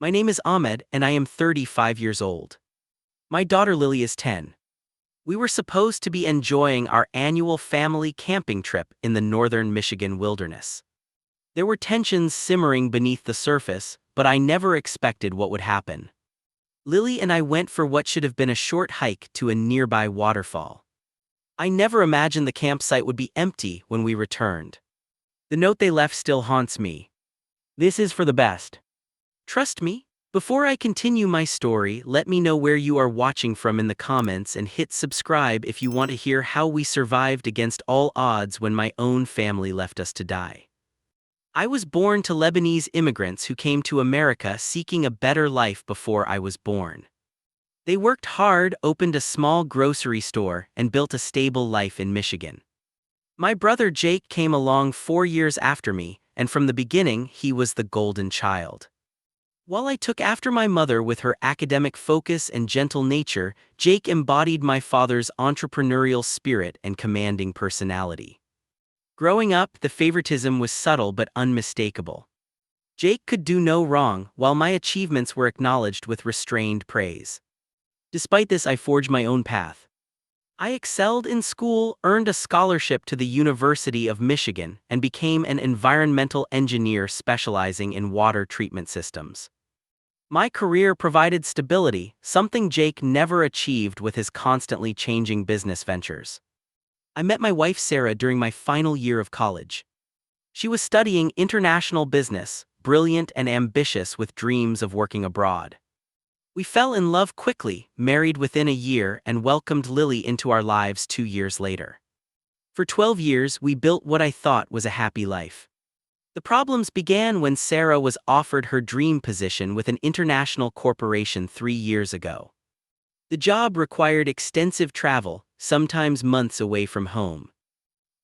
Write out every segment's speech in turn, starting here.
My name is Ahmed and I am 35 years old. My daughter Lily is 10. We were supposed to be enjoying our annual family camping trip in the northern Michigan wilderness. There were tensions simmering beneath the surface, but I never expected what would happen. Lily and I went for what should have been a short hike to a nearby waterfall. I never imagined the campsite would be empty when we returned. The note they left still haunts me. This is for the best. Trust me. Before I continue my story, let me know where you are watching from in the comments and hit subscribe if you want to hear how we survived against all odds when my own family left us to die. I was born to Lebanese immigrants who came to America seeking a better life before I was born. They worked hard, opened a small grocery store, and built a stable life in Michigan. My brother Jake came along 4 years after me, and from the beginning he was the golden child. While I took after my mother with her academic focus and gentle nature, Jake embodied my father's entrepreneurial spirit and commanding personality. Growing up, the favoritism was subtle but unmistakable. Jake could do no wrong, while my achievements were acknowledged with restrained praise. Despite this, I forged my own path. I excelled in school, earned a scholarship to the University of Michigan, and became an environmental engineer specializing in water treatment systems. My career provided stability, something Jake never achieved with his constantly changing business ventures. I met my wife Sarah during my final year of college. She was studying international business, brilliant and ambitious with dreams of working abroad. We fell in love quickly, married within a year, and welcomed Lily into our lives 2 years later. For 12 years, we built what I thought was a happy life. The problems began when Sarah was offered her dream position with an international corporation 3 years ago. The job required extensive travel, sometimes months away from home.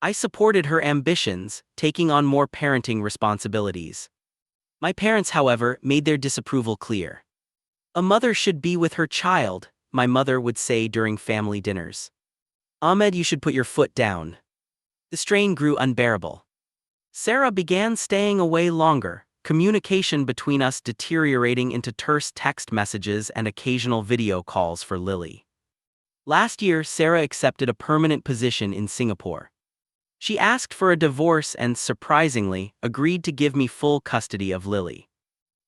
I supported her ambitions, taking on more parenting responsibilities. My parents, however, made their disapproval clear. A mother should be with her child, my mother would say during family dinners. Ahmed, you should put your foot down. The strain grew unbearable. Sarah began staying away longer, communication between us deteriorating into terse text messages and occasional video calls for Lily. Last year, Sarah accepted a permanent position in Singapore. She asked for a divorce and, surprisingly, agreed to give me full custody of Lily.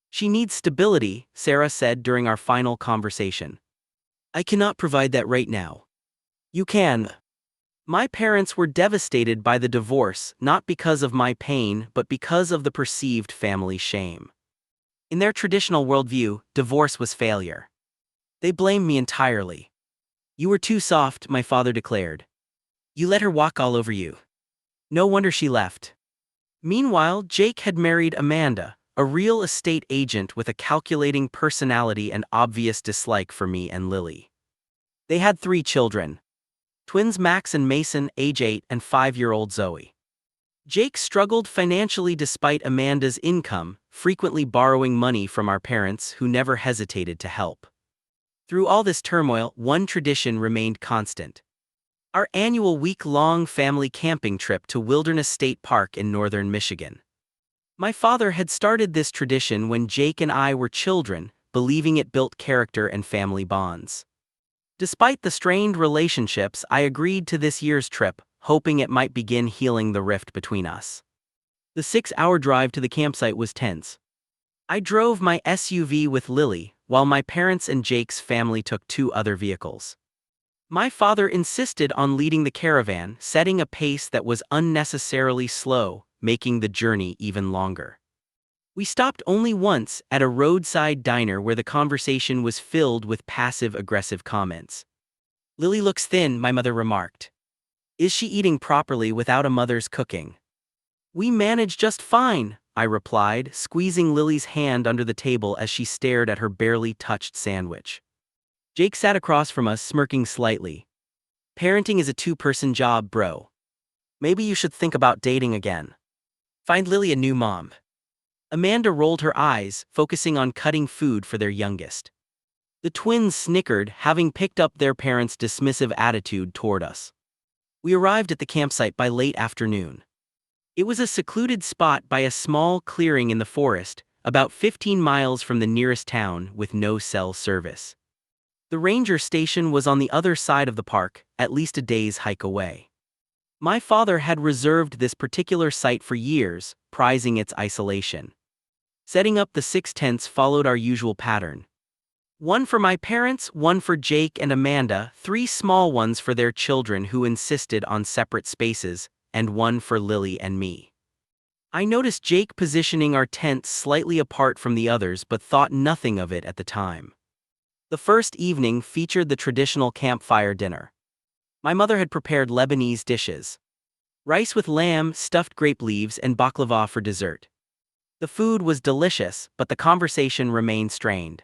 She needs stability, Sarah said during our final conversation. I cannot provide that right now. You can. My parents were devastated by the divorce, not because of my pain, but because of the perceived family shame. In their traditional worldview, divorce was failure. They blamed me entirely. You were too soft, my father declared. You let her walk all over you. No wonder she left. Meanwhile, Jake had married Amanda, a real estate agent with a calculating personality and obvious dislike for me and Lily. They had 3 children. Twins Max and Mason, age 8, and 5-year-old Zoe. Jake struggled financially despite Amanda's income, frequently borrowing money from our parents who never hesitated to help. Through all this turmoil, one tradition remained constant. Our annual week-long family camping trip to Wilderness State Park in northern Michigan. My father had started this tradition when Jake and I were children, believing it built character and family bonds. Despite the strained relationships, I agreed to this year's trip, hoping it might begin healing the rift between us. The 6-hour drive to the campsite was tense. I drove my SUV with Lily, while my parents and Jake's family took 2 other vehicles. My father insisted on leading the caravan, setting a pace that was unnecessarily slow, making the journey even longer. We stopped only once, at a roadside diner where the conversation was filled with passive-aggressive comments. Lily looks thin, my mother remarked. Is she eating properly without a mother's cooking? We manage just fine, I replied, squeezing Lily's hand under the table as she stared at her barely touched sandwich. Jake sat across from us, smirking slightly. Parenting is a 2-person job, bro. Maybe you should think about dating again. Find Lily a new mom. Amanda rolled her eyes, focusing on cutting food for their youngest. The twins snickered, having picked up their parents' dismissive attitude toward us. We arrived at the campsite by late afternoon. It was a secluded spot by a small clearing in the forest, about 15 miles from the nearest town with no cell service. The ranger station was on the other side of the park, at least a day's hike away. My father had reserved this particular site for years, prizing its isolation. Setting up the 6 tents followed our usual pattern. One for my parents, one for Jake and Amanda, 3 small ones for their children who insisted on separate spaces, and one for Lily and me. I noticed Jake positioning our tent slightly apart from the others but thought nothing of it at the time. The first evening featured the traditional campfire dinner. My mother had prepared Lebanese dishes. Rice with lamb, stuffed grape leaves, and baklava for dessert. The food was delicious, but the conversation remained strained.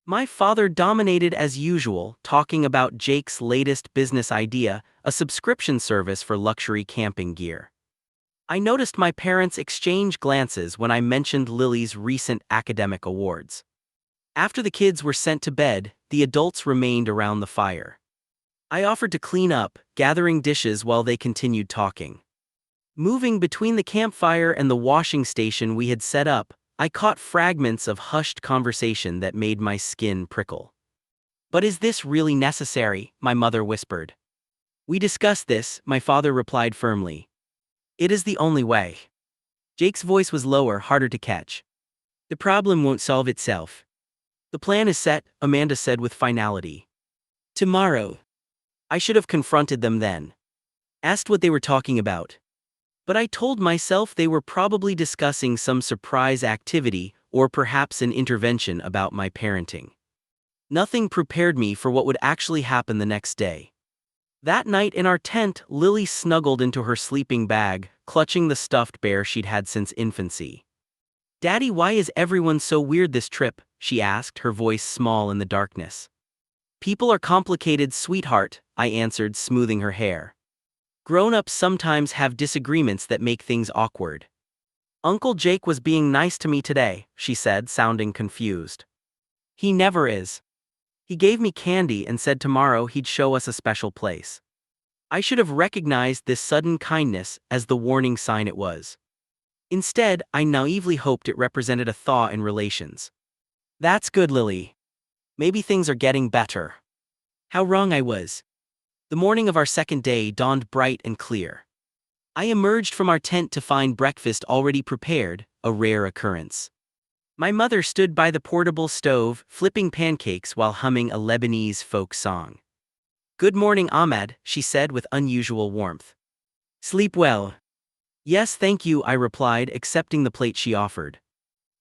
My father dominated as usual, talking about Jake's latest business idea, a subscription service for luxury camping gear. I noticed my parents exchange glances when I mentioned Lily's recent academic awards. After the kids were sent to bed, the adults remained around the fire. I offered to clean up, gathering dishes while they continued talking. Moving between the campfire and the washing station we had set up, I caught fragments of hushed conversation that made my skin prickle. "But is this really necessary?" my mother whispered. "We discussed this," my father replied firmly. "It is the only way." Jake's voice was lower, harder to catch. "The problem won't solve itself. The plan is set," Amanda said with finality. "Tomorrow." I should have confronted them then. Asked what they were talking about. But I told myself they were probably discussing some surprise activity or perhaps an intervention about my parenting. Nothing prepared me for what would actually happen the next day. That night in our tent, Lily snuggled into her sleeping bag, clutching the stuffed bear she'd had since infancy. "Daddy, why is everyone so weird this trip?" she asked, her voice small in the darkness. "People are complicated, sweetheart," I answered, smoothing her hair. "Grown-ups sometimes have disagreements that make things awkward." "Uncle Jake was being nice to me today," she said, sounding confused. "He never is. He gave me candy and said tomorrow he'd show us a special place." I should have recognized this sudden kindness as the warning sign it was. Instead, I naively hoped it represented a thaw in relations. "That's good, Lily. Maybe things are getting better." How wrong I was. The morning of our second day dawned bright and clear. I emerged from our tent to find breakfast already prepared, a rare occurrence. My mother stood by the portable stove, flipping pancakes while humming a Lebanese folk song. "Good morning, Ahmed," she said with unusual warmth. "Sleep well?" "Yes, thank you," I replied, accepting the plate she offered.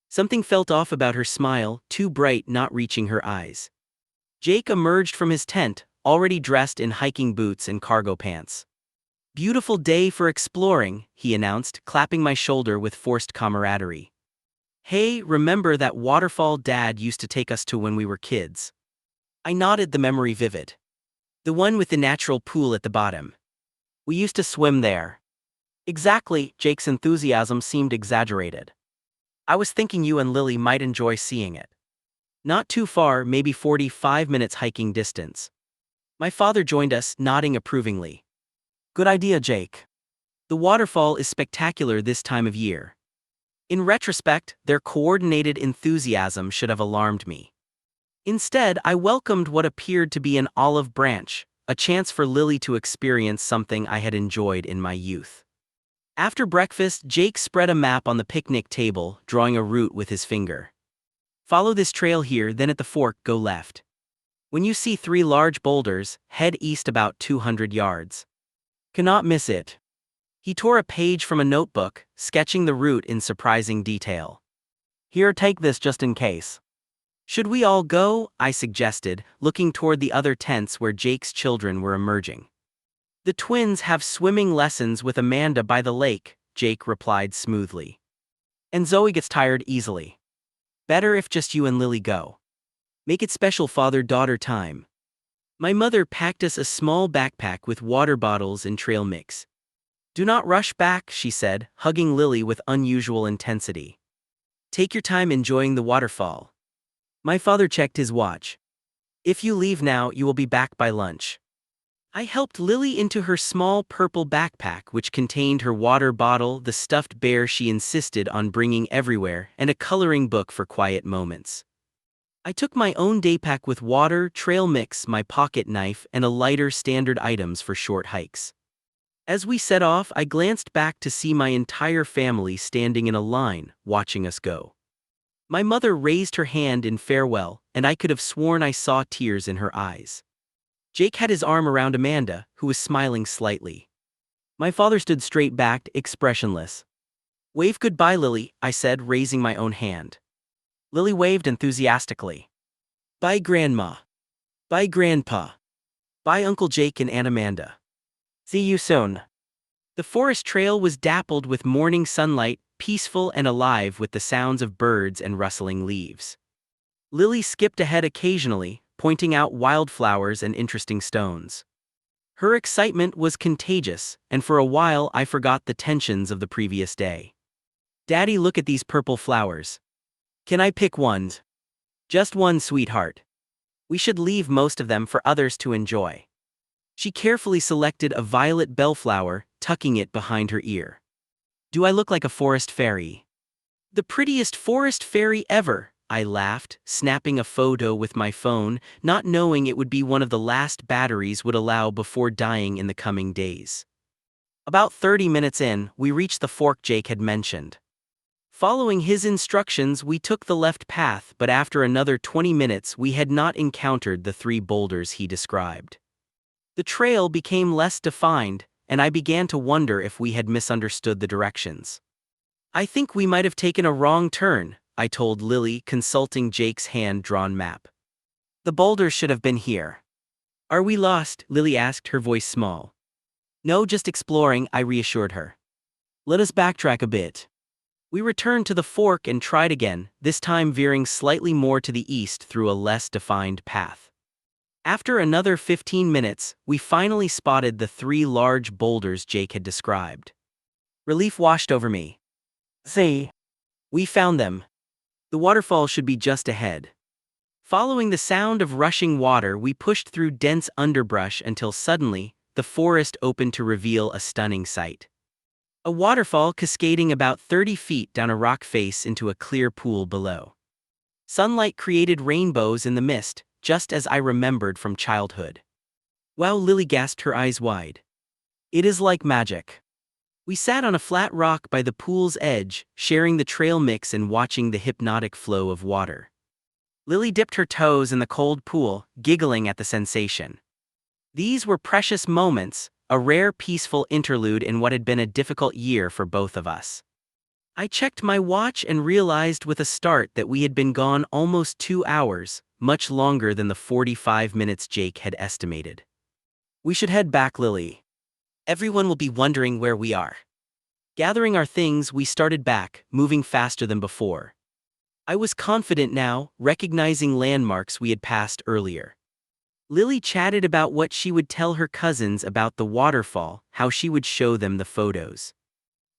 Something felt off about her smile, too bright, not reaching her eyes. Jake emerged from his tent, already dressed in hiking boots and cargo pants. "Beautiful day for exploring," he announced, clapping my shoulder with forced camaraderie. "Hey, remember that waterfall Dad used to take us to when we were kids?" I nodded, the memory vivid. "The one with the natural pool at the bottom. We used to swim there." "Exactly," Jake's enthusiasm seemed exaggerated. "I was thinking you and Lily might enjoy seeing it. Not too far, maybe 45 minutes hiking distance." My father joined us, nodding approvingly. "Good idea, Jake. The waterfall is spectacular this time of year." In retrospect, their coordinated enthusiasm should have alarmed me. Instead, I welcomed what appeared to be an olive branch, a chance for Lily to experience something I had enjoyed in my youth. After breakfast, Jake spread a map on the picnic table, drawing a route with his finger. "Follow this trail here, then at the fork, go left. When you see 3 large boulders, head east about 200 yards. Cannot miss it." He tore a page from a notebook, sketching the route in surprising detail. "Here, take this just in case." "Should we all go?" I suggested, looking toward the other tents where Jake's children were emerging. "The twins have swimming lessons with Amanda by the lake," Jake replied smoothly. "And Zoe gets tired easily. Better if just you and Lily go. Make it special father-daughter time." My mother packed us a small backpack with water bottles and trail mix. "Do not rush back," she said, hugging Lily with unusual intensity. "Take your time enjoying the waterfall." My father checked his watch. "If you leave now, you will be back by lunch." I helped Lily into her small purple backpack, which contained her water bottle, the stuffed bear she insisted on bringing everywhere, and a coloring book for quiet moments. I took my own daypack with water, trail mix, my pocket knife, and a lighter standard items for short hikes. As we set off, I glanced back to see my entire family standing in a line, watching us go. My mother raised her hand in farewell, and I could have sworn I saw tears in her eyes. Jake had his arm around Amanda, who was smiling slightly. My father stood straight-backed, expressionless. "Wave goodbye, Lily," I said, raising my own hand. Lily waved enthusiastically. "Bye, Grandma. Bye, Grandpa. Bye, Uncle Jake and Aunt Amanda. See you soon." The forest trail was dappled with morning sunlight, peaceful and alive with the sounds of birds and rustling leaves. Lily skipped ahead occasionally, pointing out wildflowers and interesting stones. Her excitement was contagious, and for a while I forgot the tensions of the previous day. "Daddy, look at these purple flowers. Can I pick one?" "Just one, sweetheart. We should leave most of them for others to enjoy." She carefully selected a violet bellflower, tucking it behind her ear. "Do I look like a forest fairy?" "The prettiest forest fairy ever," I laughed, snapping a photo with my phone, not knowing it would be one of the last batteries would allow before dying in the coming days. About 30 minutes in, we reached the fork Jake had mentioned. Following his instructions, we took the left path, but after another 20 minutes we had not encountered the 3 boulders he described. The trail became less defined, and I began to wonder if we had misunderstood the directions. "I think we might have taken a wrong turn," I told Lily, consulting Jake's hand-drawn map. "The boulders should have been here." "Are we lost?" Lily asked, her voice small. "No, just exploring," I reassured her. "Let us backtrack a bit." We returned to the fork and tried again, this time veering slightly more to the east through a less defined path. After another 15 minutes, we finally spotted the 3 large boulders Jake had described. Relief washed over me. "See? We found them. The waterfall should be just ahead." Following the sound of rushing water, we pushed through dense underbrush until suddenly, the forest opened to reveal a stunning sight. A waterfall cascading about 30 feet down a rock face into a clear pool below. Sunlight created rainbows in the mist, just as I remembered from childhood. "Wow," Lily gasped, her eyes wide. "It is like magic." We sat on a flat rock by the pool's edge, sharing the trail mix and watching the hypnotic flow of water. Lily dipped her toes in the cold pool, giggling at the sensation. These were precious moments, a rare peaceful interlude in what had been a difficult year for both of us. I checked my watch and realized with a start that we had been gone almost 2 hours, much longer than the 45 minutes Jake had estimated. "We should head back, Lily. Everyone will be wondering where we are." Gathering our things, we started back, moving faster than before. I was confident now, recognizing landmarks we had passed earlier. Lily chatted about what she would tell her cousins about the waterfall, how she would show them the photos.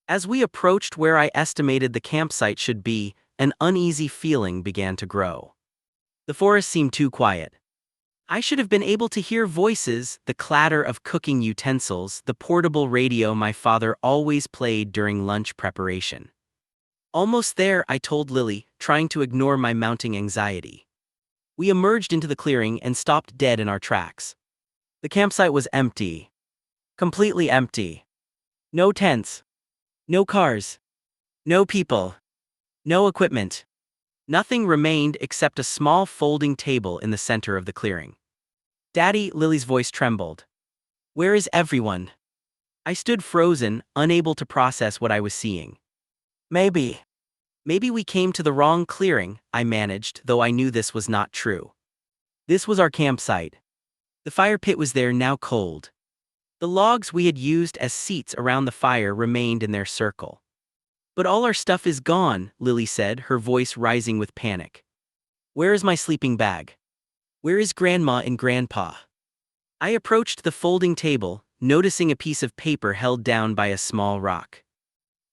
As we approached where I estimated the campsite should be, an uneasy feeling began to grow. The forest seemed too quiet. I should have been able to hear voices, the clatter of cooking utensils, the portable radio my father always played during lunch preparation. "Almost there," I told Lily, trying to ignore my mounting anxiety. We emerged into the clearing and stopped dead in our tracks. The campsite was empty. Completely empty. No tents. No cars. No people. No equipment. Nothing remained except a small folding table in the center of the clearing. "Daddy," Lily's voice trembled. "Where is everyone?" I stood frozen, unable to process what I was seeing. Maybe we came to the wrong clearing," I managed, though I knew this was not true. This was our campsite. The fire pit was there, now cold. The logs we had used as seats around the fire remained in their circle. "But all our stuff is gone," Lily said, her voice rising with panic. "Where is my sleeping bag? Where is Grandma and Grandpa?" I approached the folding table, noticing a piece of paper held down by a small rock.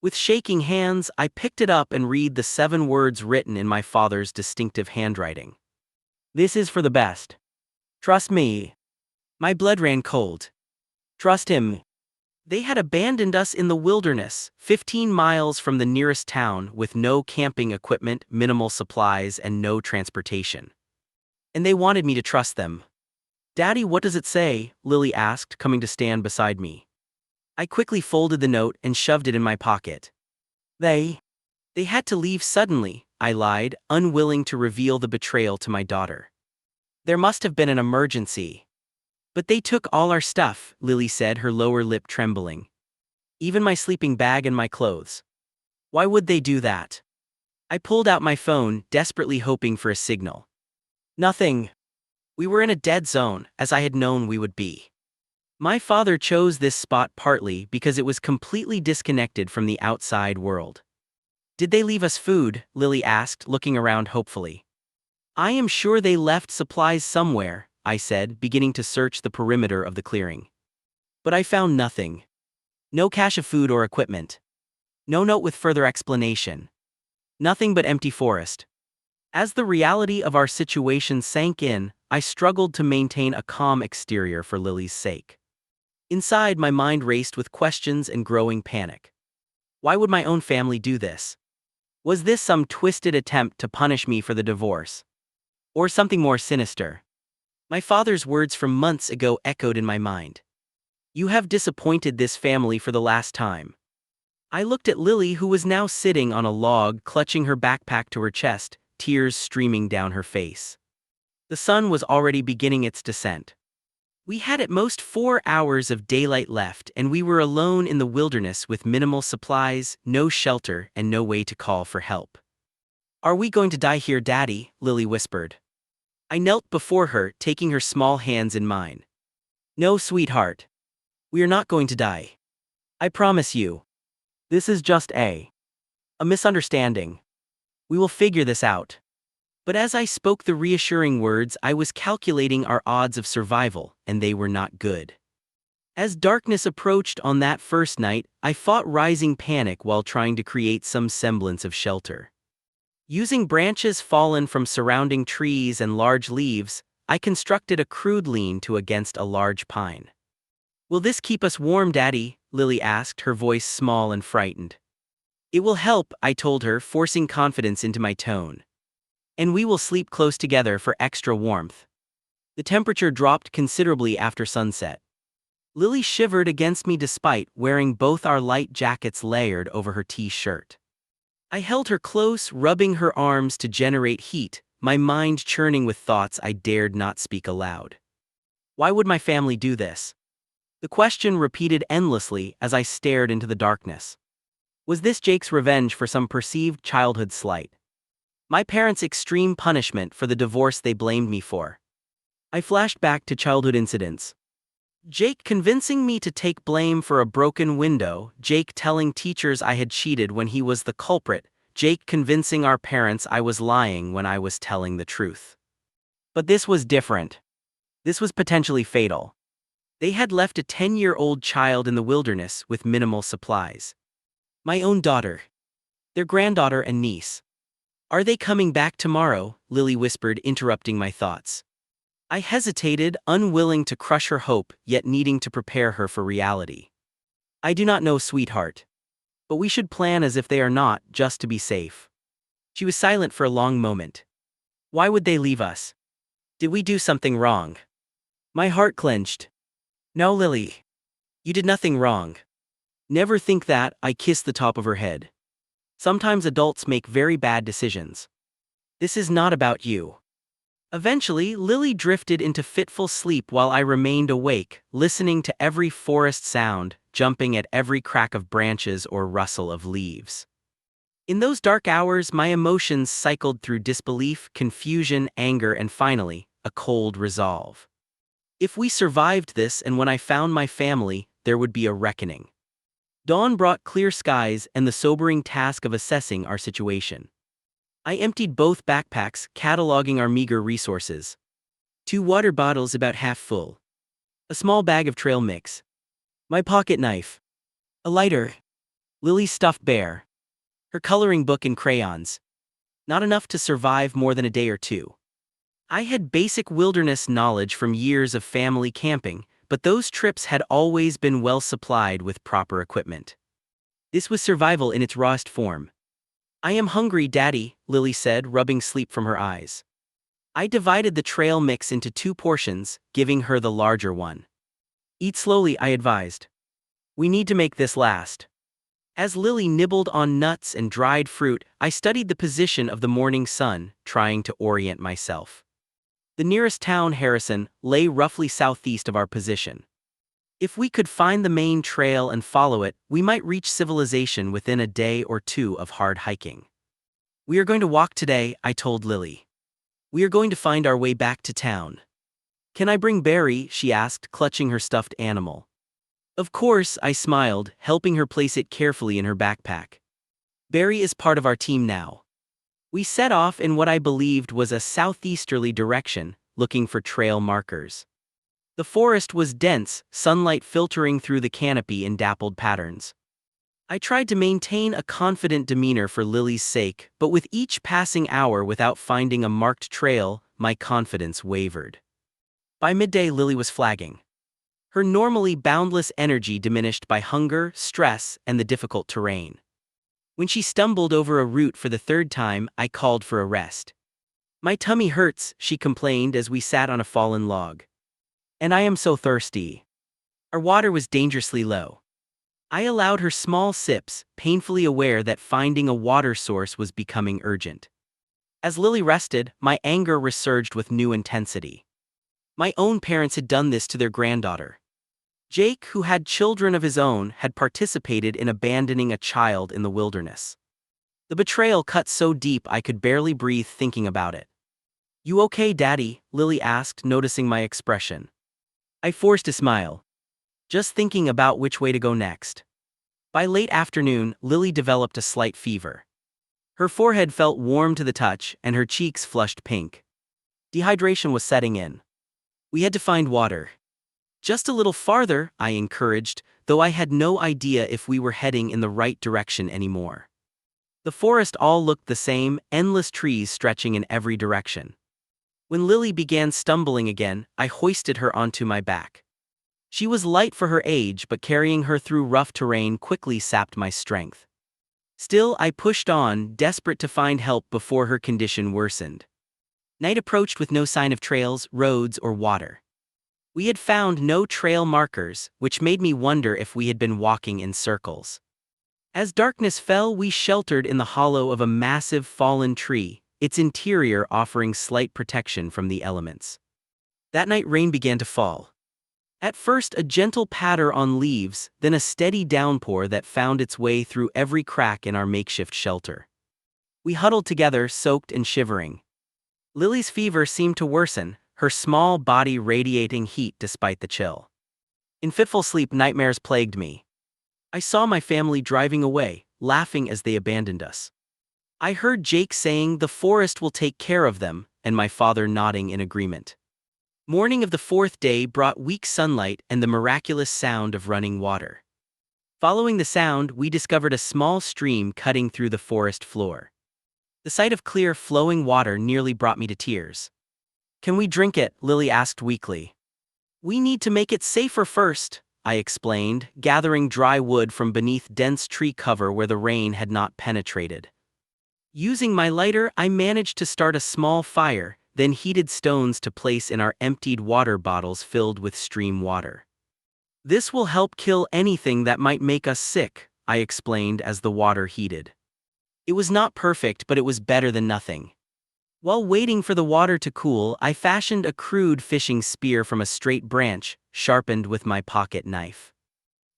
With shaking hands, I picked it up and read the 7 words written in my father's distinctive handwriting. "This is for the best. Trust me." My blood ran cold. Trust him. They had abandoned us in the wilderness, 15 miles from the nearest town, with no camping equipment, minimal supplies, and no transportation. And they wanted me to trust them. "Daddy, what does it say?" Lily asked, coming to stand beside me. I quickly folded the note and shoved it in my pocket. They had to leave suddenly," I lied, unwilling to reveal the betrayal to my daughter. "There must have been an emergency." "But they took all our stuff," Lily said, her lower lip trembling. "Even my sleeping bag and my clothes." "Why would they do that?" I pulled out my phone, desperately hoping for a signal. Nothing. We were in a dead zone, as I had known we would be. My father chose this spot partly because it was completely disconnected from the outside world. "Did they leave us food?" Lily asked, looking around hopefully. "I am sure they left supplies somewhere," I said, beginning to search the perimeter of the clearing. But I found nothing. No cache of food or equipment. No note with further explanation. Nothing but empty forest. As the reality of our situation sank in, I struggled to maintain a calm exterior for Lily's sake. Inside, my mind raced with questions and growing panic. Why would my own family do this? Was this some twisted attempt to punish me for the divorce? Or something more sinister? My father's words from months ago echoed in my mind. "You have disappointed this family for the last time." I looked at Lily, who was now sitting on a log, clutching her backpack to her chest, tears streaming down her face. The sun was already beginning its descent. We had at most 4 hours of daylight left, and we were alone in the wilderness with minimal supplies, no shelter, and no way to call for help. "Are we going to die here, Daddy?" Lily whispered. I knelt before her, taking her small hands in mine. "No, sweetheart. We are not going to die. I promise you. This is just a misunderstanding. We will figure this out." But as I spoke the reassuring words, I was calculating our odds of survival, and they were not good. As darkness approached on that first night, I fought rising panic while trying to create some semblance of shelter. Using branches fallen from surrounding trees and large leaves, I constructed a crude lean-to against a large pine. "Will this keep us warm, Daddy?" Lily asked, her voice small and frightened. "It will help," I told her, forcing confidence into my tone. "And we will sleep close together for extra warmth." The temperature dropped considerably after sunset. Lily shivered against me despite wearing both our light jackets layered over her t-shirt. I held her close, rubbing her arms to generate heat, my mind churning with thoughts I dared not speak aloud. Why would my family do this? The question repeated endlessly as I stared into the darkness. Was this Jake's revenge for some perceived childhood slight? My parents' extreme punishment for the divorce they blamed me for? I flashed back to childhood incidents. Jake convincing me to take blame for a broken window, Jake telling teachers I had cheated when he was the culprit, Jake convincing our parents I was lying when I was telling the truth. But this was different. This was potentially fatal. They had left a 10-year-old child in the wilderness with minimal supplies. My own daughter. Their granddaughter and niece. "Are they coming back tomorrow?" Lily whispered, interrupting my thoughts. I hesitated, unwilling to crush her hope, yet needing to prepare her for reality. "I do not know, sweetheart. But we should plan as if they are not, just to be safe." She was silent for a long moment. "Why would they leave us? Did we do something wrong?" My heart clenched. "No, Lily. You did nothing wrong. Never think that." I kissed the top of her head. "Sometimes adults make very bad decisions. This is not about you." Eventually, Lily drifted into fitful sleep while I remained awake, listening to every forest sound, jumping at every crack of branches or rustle of leaves. In those dark hours, my emotions cycled through disbelief, confusion, anger, and finally, a cold resolve. If we survived this, and when I found my family, there would be a reckoning. Dawn brought clear skies and the sobering task of assessing our situation. I emptied both backpacks, cataloging our meager resources. 2 water bottles about half full. A small bag of trail mix. My pocket knife. A lighter. Lily's stuffed bear. Her coloring book and crayons. Not enough to survive more than a day or two. I had basic wilderness knowledge from years of family camping, but those trips had always been well supplied with proper equipment. This was survival in its rawest form. I am hungry, Daddy, Lily said, rubbing sleep from her eyes. I divided the trail mix into 2 portions, giving her the larger one. Eat slowly, I advised. We need to make this last. As Lily nibbled on nuts and dried fruit, I studied the position of the morning sun, trying to orient myself. The nearest town, Harrison, lay roughly southeast of our position. If we could find the main trail and follow it, we might reach civilization within a day or 2 of hard hiking. We are going to walk today, I told Lily. We are going to find our way back to town. Can I bring Barry? She asked, clutching her stuffed animal. Of course, I smiled, helping her place it carefully in her backpack. Barry is part of our team now. We set off in what I believed was a southeasterly direction, looking for trail markers. The forest was dense, sunlight filtering through the canopy in dappled patterns. I tried to maintain a confident demeanor for Lily's sake, but with each passing hour without finding a marked trail, my confidence wavered. By midday, Lily was flagging. Her normally boundless energy diminished by hunger, stress, and the difficult terrain. When she stumbled over a root for the 3rd time, I called for a rest. My tummy hurts, she complained as we sat on a fallen log. And I am so thirsty. Our water was dangerously low. I allowed her small sips, painfully aware that finding a water source was becoming urgent. As Lily rested, my anger resurged with new intensity. My own parents had done this to their granddaughter. Jake, who had children of his own, had participated in abandoning a child in the wilderness. The betrayal cut so deep I could barely breathe thinking about it. You okay, Daddy? Lily asked, noticing my expression. I forced a smile. Just thinking about which way to go next. By late afternoon, Lily developed a slight fever. Her forehead felt warm to the touch, and her cheeks flushed pink. Dehydration was setting in. We had to find water. Just a little farther, I encouraged, though I had no idea if we were heading in the right direction anymore. The forest all looked the same, endless trees stretching in every direction. When Lily began stumbling again, I hoisted her onto my back. She was light for her age, but carrying her through rough terrain quickly sapped my strength. Still, I pushed on, desperate to find help before her condition worsened. Night approached with no sign of trails, roads, or water. We had found no trail markers, which made me wonder if we had been walking in circles. As darkness fell, we sheltered in the hollow of a massive fallen tree, its interior offering slight protection from the elements. That night, rain began to fall. At first, a gentle patter on leaves, then a steady downpour that found its way through every crack in our makeshift shelter. We huddled together, soaked and shivering. Lily's fever seemed to worsen, her small body radiating heat despite the chill. In fitful sleep, nightmares plagued me. I saw my family driving away, laughing as they abandoned us. I heard Jake saying the forest will take care of them, and my father nodding in agreement. Morning of the 4th day brought weak sunlight and the miraculous sound of running water. Following the sound, we discovered a small stream cutting through the forest floor. The sight of clear, flowing water nearly brought me to tears. Can we drink it? Lily asked weakly. We need to make it safer first, I explained, gathering dry wood from beneath dense tree cover where the rain had not penetrated. Using my lighter, I managed to start a small fire, then heated stones to place in our emptied water bottles filled with stream water. This will help kill anything that might make us sick, I explained as the water heated. It was not perfect, but it was better than nothing. While waiting for the water to cool, I fashioned a crude fishing spear from a straight branch, sharpened with my pocket knife.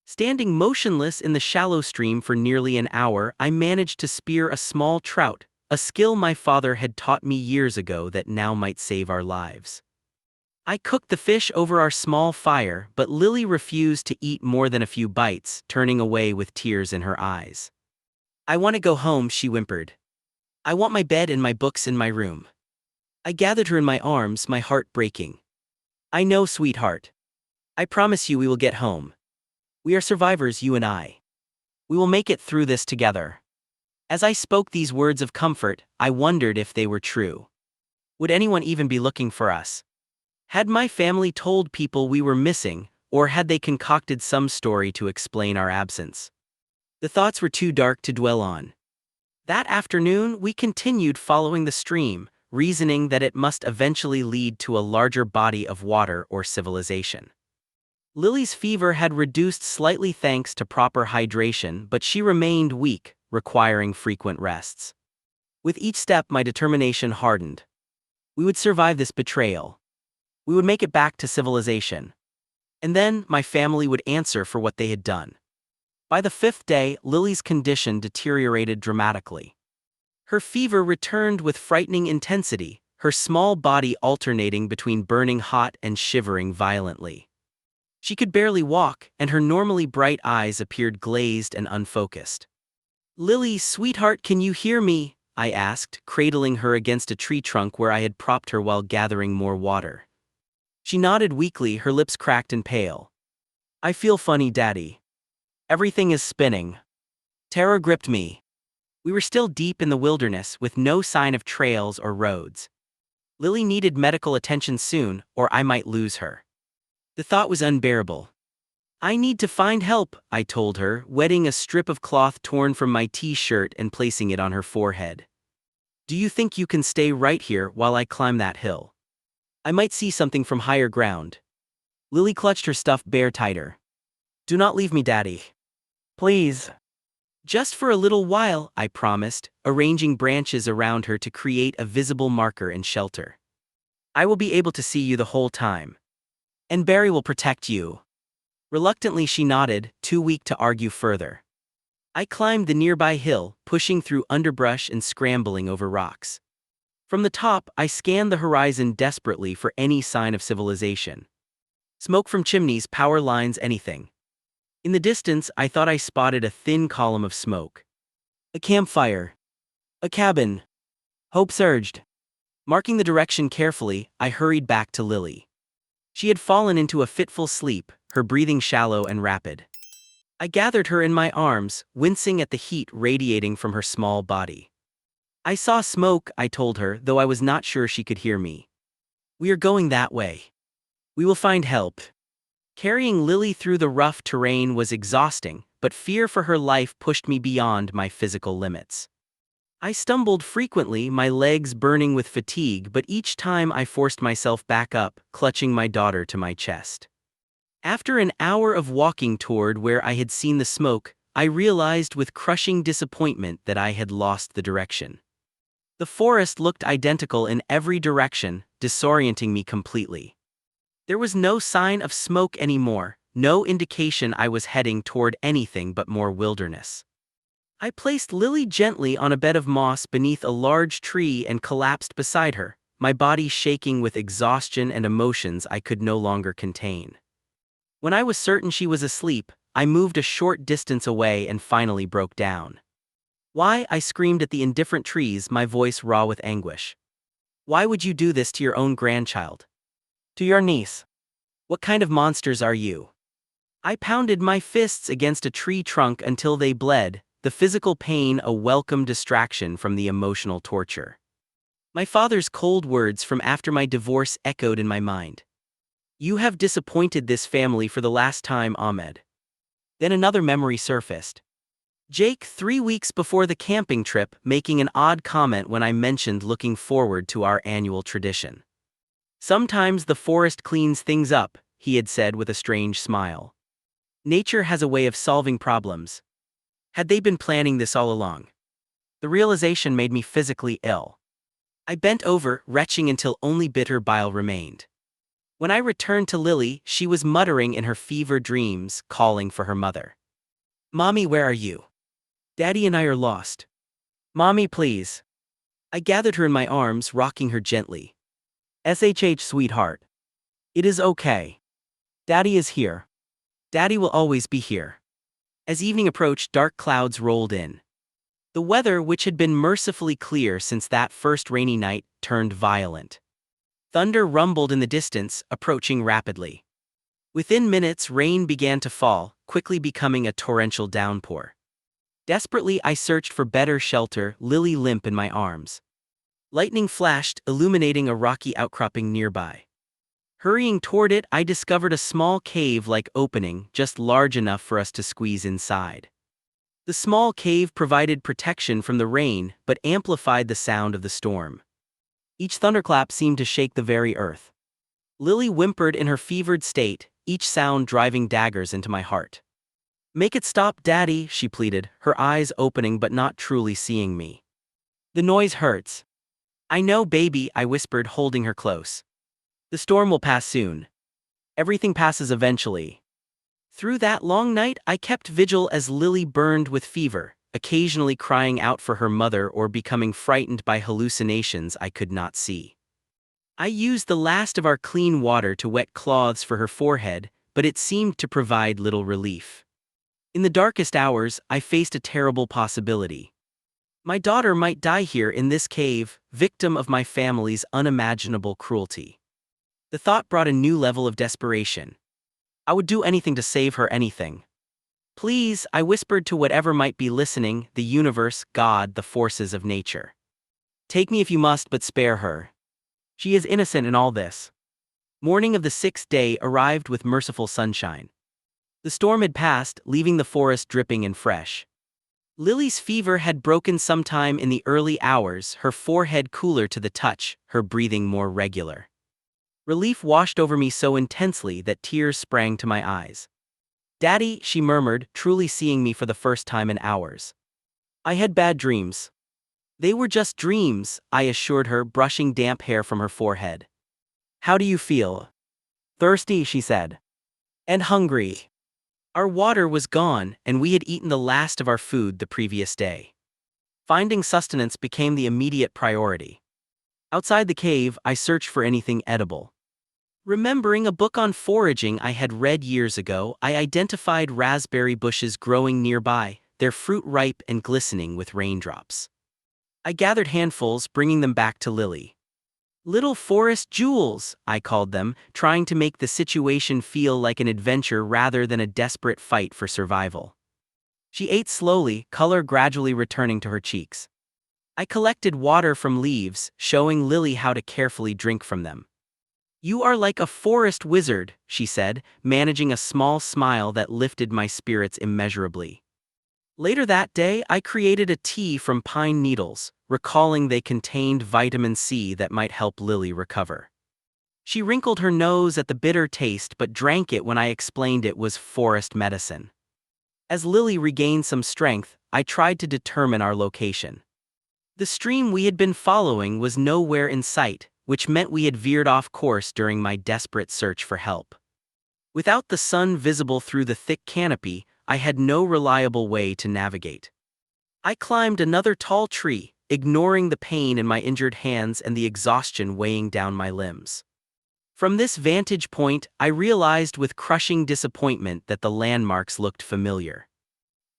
Standing motionless in the shallow stream for nearly an hour, I managed to spear a small trout, a skill my father had taught me years ago that now might save our lives. I cooked the fish over our small fire, but Lily refused to eat more than a few bites, turning away with tears in her eyes. I want to go home, she whimpered. I want my bed and my books in my room. I gathered her in my arms, my heart breaking. I know, sweetheart. I promise you we will get home. We are survivors, you and I. We will make it through this together. As I spoke these words of comfort, I wondered if they were true. Would anyone even be looking for us? Had my family told people we were missing, or had they concocted some story to explain our absence? The thoughts were too dark to dwell on. That afternoon, we continued following the stream, reasoning that it must eventually lead to a larger body of water or civilization. Lily's fever had reduced slightly thanks to proper hydration, but she remained weak, requiring frequent rests. With each step, my determination hardened. We would survive this betrayal. We would make it back to civilization. And then, my family would answer for what they had done. By the 5th day, Lily's condition deteriorated dramatically. Her fever returned with frightening intensity, her small body alternating between burning hot and shivering violently. She could barely walk, and her normally bright eyes appeared glazed and unfocused. "Lily, sweetheart, can you hear me?" I asked, cradling her against a tree trunk where I had propped her while gathering more water. She nodded weakly, her lips cracked and pale. "I feel funny, Daddy. Everything is spinning." Terror gripped me. We were still deep in the wilderness with no sign of trails or roads. Lily needed medical attention soon, or I might lose her. The thought was unbearable. "I need to find help," I told her, wetting a strip of cloth torn from my t-shirt and placing it on her forehead. "Do you think you can stay right here while I climb that hill? I might see something from higher ground." Lily clutched her stuffed bear tighter. "Do not leave me, Daddy. Please." "Just for a little while," I promised, arranging branches around her to create a visible marker and shelter. "I will be able to see you the whole time. And Barry will protect you." Reluctantly she nodded, too weak to argue further. I climbed the nearby hill, pushing through underbrush and scrambling over rocks. From the top, I scanned the horizon desperately for any sign of civilization. Smoke from chimneys, power lines, anything. In the distance, I thought I spotted a thin column of smoke. A campfire. A cabin. Hope surged. Marking the direction carefully, I hurried back to Lily. She had fallen into a fitful sleep, her breathing shallow and rapid. I gathered her in my arms, wincing at the heat radiating from her small body. "I saw smoke," I told her, though I was not sure she could hear me. "We are going that way. We will find help." Carrying Lily through the rough terrain was exhausting, but fear for her life pushed me beyond my physical limits. I stumbled frequently, my legs burning with fatigue, but each time I forced myself back up, clutching my daughter to my chest. After an hour of walking toward where I had seen the smoke, I realized with crushing disappointment that I had lost the direction. The forest looked identical in every direction, disorienting me completely. There was no sign of smoke anymore, no indication I was heading toward anything but more wilderness. I placed Lily gently on a bed of moss beneath a large tree and collapsed beside her, my body shaking with exhaustion and emotions I could no longer contain. When I was certain she was asleep, I moved a short distance away and finally broke down. "Why?" I screamed at the indifferent trees, my voice raw with anguish. "Why would you do this to your own grandchild? To your niece? What kind of monsters are you?" I pounded my fists against a tree trunk until they bled, the physical pain a welcome distraction from the emotional torture. My father's cold words from after my divorce echoed in my mind. "You have disappointed this family for the last time, Ahmed." Then another memory surfaced. Jake, 3 weeks before the camping trip, making an odd comment when I mentioned looking forward to our annual tradition. "Sometimes the forest cleans things up," he had said with a strange smile. "Nature has a way of solving problems." Had they been planning this all along? The realization made me physically ill. I bent over, retching until only bitter bile remained. When I returned to Lily, she was muttering in her fever dreams, calling for her mother. "Mommy, where are you? Daddy and I are lost. Mommy, please." I gathered her in my arms, rocking her gently. Sweetheart. It is okay. Daddy is here. Daddy will always be here." As evening approached, dark clouds rolled in. The weather, which had been mercifully clear since that first rainy night, turned violent. Thunder rumbled in the distance, approaching rapidly. Within minutes, rain began to fall, quickly becoming a torrential downpour. Desperately, I searched for better shelter, Lily limp in my arms. Lightning flashed, illuminating a rocky outcropping nearby. Hurrying toward it, I discovered a small cave-like opening, just large enough for us to squeeze inside. The small cave provided protection from the rain, but amplified the sound of the storm. Each thunderclap seemed to shake the very earth. Lily whimpered in her fevered state, each sound driving daggers into my heart. "Make it stop, Daddy," she pleaded, her eyes opening but not truly seeing me. "The noise hurts." "I know, baby," I whispered, holding her close. "The storm will pass soon. Everything passes eventually." Through that long night, I kept vigil as Lily burned with fever, occasionally crying out for her mother or becoming frightened by hallucinations I could not see. I used the last of our clean water to wet cloths for her forehead, but it seemed to provide little relief. In the darkest hours, I faced a terrible possibility. My daughter might die here in this cave, victim of my family's unimaginable cruelty. The thought brought a new level of desperation. I would do anything to save her, anything. "Please," I whispered to whatever might be listening, the universe, God, the forces of nature. "Take me if you must, but spare her. She is innocent in all this." Morning of the 6th day arrived with merciful sunshine. The storm had passed, leaving the forest dripping and fresh. Lily's fever had broken sometime in the early hours, her forehead cooler to the touch, her breathing more regular. Relief washed over me so intensely that tears sprang to my eyes. "Daddy," she murmured, truly seeing me for the first time in hours. "I had bad dreams." "They were just dreams," I assured her, brushing damp hair from her forehead. "How do you feel?" "Thirsty," she said. "And hungry." Our water was gone, and we had eaten the last of our food the previous day. Finding sustenance became the immediate priority. Outside the cave, I searched for anything edible. Remembering a book on foraging I had read years ago, I identified raspberry bushes growing nearby, their fruit ripe and glistening with raindrops. I gathered handfuls, bringing them back to Lily. "Little forest jewels," I called them, trying to make the situation feel like an adventure rather than a desperate fight for survival. She ate slowly, color gradually returning to her cheeks. I collected water from leaves, showing Lily how to carefully drink from them. "You are like a forest wizard," she said, managing a small smile that lifted my spirits immeasurably. Later that day, I created a tea from pine needles, recalling they contained vitamin C that might help Lily recover. She wrinkled her nose at the bitter taste but drank it when I explained it was forest medicine. As Lily regained some strength, I tried to determine our location. The stream we had been following was nowhere in sight, which meant we had veered off course during my desperate search for help. Without the sun visible through the thick canopy, I had no reliable way to navigate. I climbed another tall tree, ignoring the pain in my injured hands and the exhaustion weighing down my limbs. From this vantage point, I realized with crushing disappointment that the landmarks looked familiar.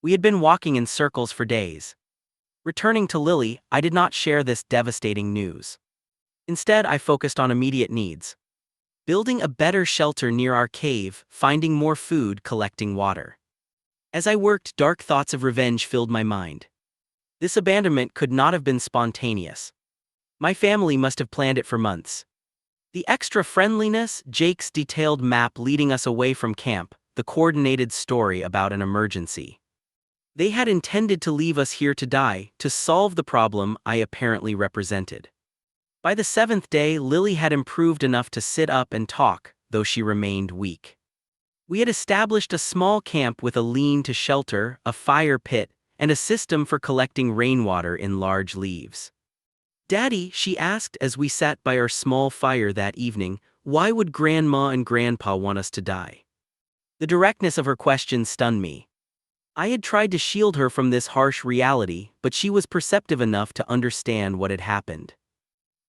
We had been walking in circles for days. Returning to Lily, I did not share this devastating news. Instead, I focused on immediate needs. Building a better shelter near our cave, finding more food, collecting water. As I worked, dark thoughts of revenge filled my mind. This abandonment could not have been spontaneous. My family must have planned it for months. The extra friendliness, Jake's detailed map leading us away from camp, the coordinated story about an emergency. They had intended to leave us here to die, to solve the problem I apparently represented. By the 7th day, Lily had improved enough to sit up and talk, though she remained weak. We had established a small camp with a lean-to shelter, a fire pit, and a system for collecting rainwater in large leaves. "Daddy," she asked as we sat by our small fire that evening, "why would Grandma and Grandpa want us to die?" The directness of her question stunned me. I had tried to shield her from this harsh reality, but she was perceptive enough to understand what had happened.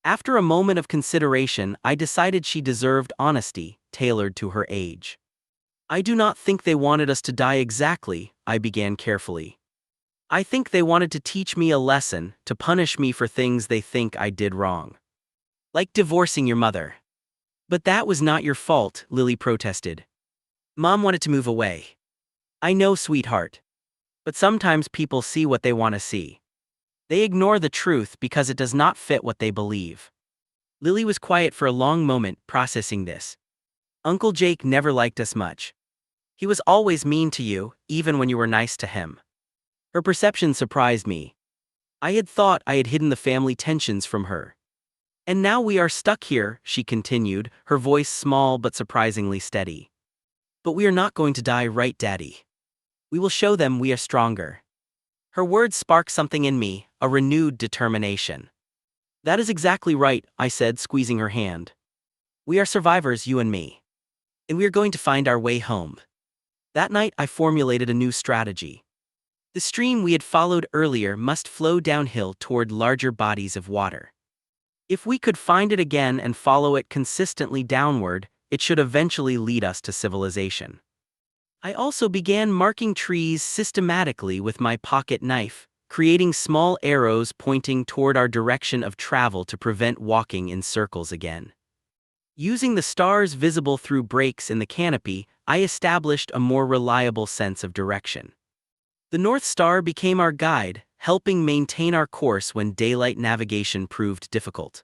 After a moment of consideration, I decided she deserved honesty, tailored to her age. "I do not think they wanted us to die exactly," I began carefully. "I think they wanted to teach me a lesson, to punish me for things they think I did wrong. Like divorcing your mother." "But that was not your fault," Lily protested. "Mom wanted to move away." "I know, sweetheart. But sometimes people see what they want to see." They ignore the truth because it does not fit what they believe. Lily was quiet for a long moment, processing this. Uncle Jake never liked us much. He was always mean to you, even when you were nice to him. Her perception surprised me. I had thought I had hidden the family tensions from her. And now we are stuck here, she continued, her voice small but surprisingly steady. But we are not going to die, right, Daddy? We will show them we are stronger. Her words sparked something in me, a renewed determination. That is exactly right, I said, squeezing her hand. We are survivors, you and me. And we are going to find our way home. That night I formulated a new strategy. The stream we had followed earlier must flow downhill toward larger bodies of water. If we could find it again and follow it consistently downward, it should eventually lead us to civilization. I also began marking trees systematically with my pocket knife, creating small arrows pointing toward our direction of travel to prevent walking in circles again. Using the stars visible through breaks in the canopy, I established a more reliable sense of direction. The North Star became our guide, helping maintain our course when daylight navigation proved difficult.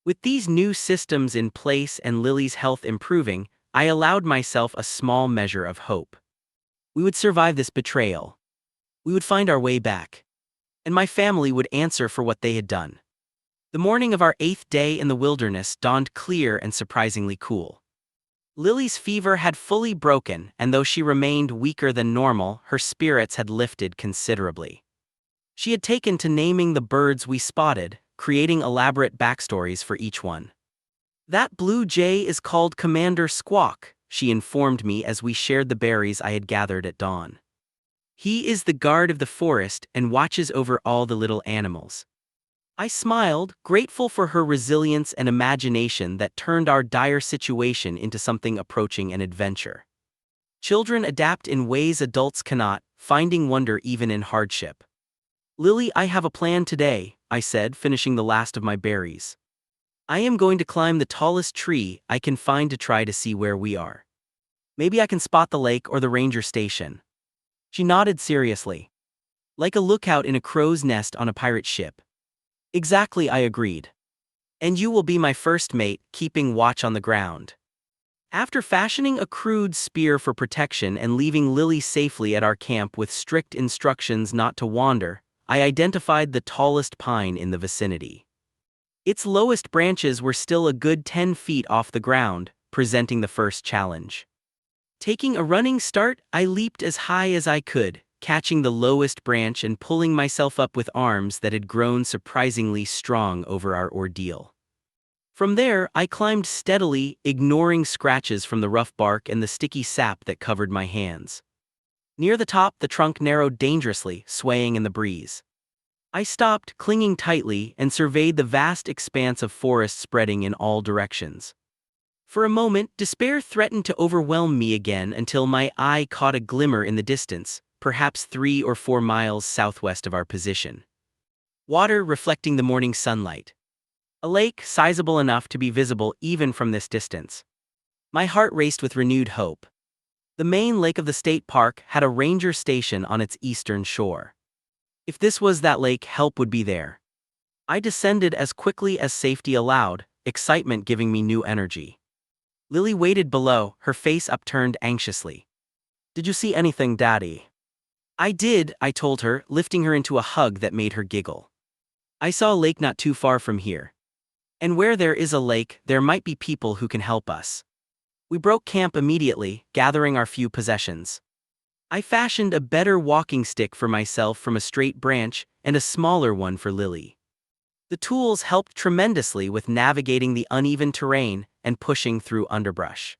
With these new systems in place and Lily's health improving, I allowed myself a small measure of hope. We would survive this betrayal. We would find our way back. And my family would answer for what they had done. The morning of our 8th day in the wilderness dawned clear and surprisingly cool. Lily's fever had fully broken, and though she remained weaker than normal, her spirits had lifted considerably. She had taken to naming the birds we spotted, creating elaborate backstories for each one. That blue jay is called Commander Squawk, she informed me as we shared the berries I had gathered at dawn. He is the guard of the forest and watches over all the little animals. I smiled, grateful for her resilience and imagination that turned our dire situation into something approaching an adventure. Children adapt in ways adults cannot, finding wonder even in hardship. Lily, I have a plan today, I said, finishing the last of my berries. I am going to climb the tallest tree I can find to try to see where we are. Maybe I can spot the lake or the ranger station. She nodded seriously. Like a lookout in a crow's nest on a pirate ship. Exactly, I agreed. And you will be my first mate, keeping watch on the ground. After fashioning a crude spear for protection and leaving Lily safely at our camp with strict instructions not to wander, I identified the tallest pine in the vicinity. Its lowest branches were still a good 10 feet off the ground, presenting the first challenge. Taking a running start, I leaped as high as I could, catching the lowest branch and pulling myself up with arms that had grown surprisingly strong over our ordeal. From there, I climbed steadily, ignoring scratches from the rough bark and the sticky sap that covered my hands. Near the top, the trunk narrowed dangerously, swaying in the breeze. I stopped, clinging tightly, and surveyed the vast expanse of forest spreading in all directions. For a moment, despair threatened to overwhelm me again until my eye caught a glimmer in the distance, perhaps 3 or 4 miles southwest of our position. Water reflecting the morning sunlight. A lake sizable enough to be visible even from this distance. My heart raced with renewed hope. The main lake of the state park had a ranger station on its eastern shore. If this was that lake, help would be there. I descended as quickly as safety allowed, excitement giving me new energy. Lily waited below, her face upturned anxiously. Did you see anything, Daddy? I did, I told her, lifting her into a hug that made her giggle. I saw a lake not too far from here. And where there is a lake, there might be people who can help us. We broke camp immediately, gathering our few possessions. I fashioned a better walking stick for myself from a straight branch and a smaller one for Lily. The tools helped tremendously with navigating the uneven terrain and pushing through underbrush.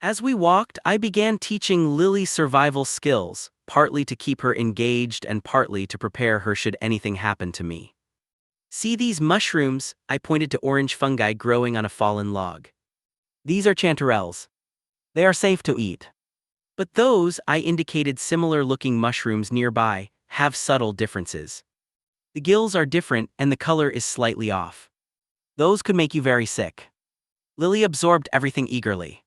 As we walked, I began teaching Lily survival skills, partly to keep her engaged and partly to prepare her should anything happen to me. See these mushrooms? I pointed to orange fungi growing on a fallen log. These are chanterelles. They are safe to eat. But those, I indicated similar-looking mushrooms nearby, have subtle differences. The gills are different and the color is slightly off. Those could make you very sick. Lily absorbed everything eagerly.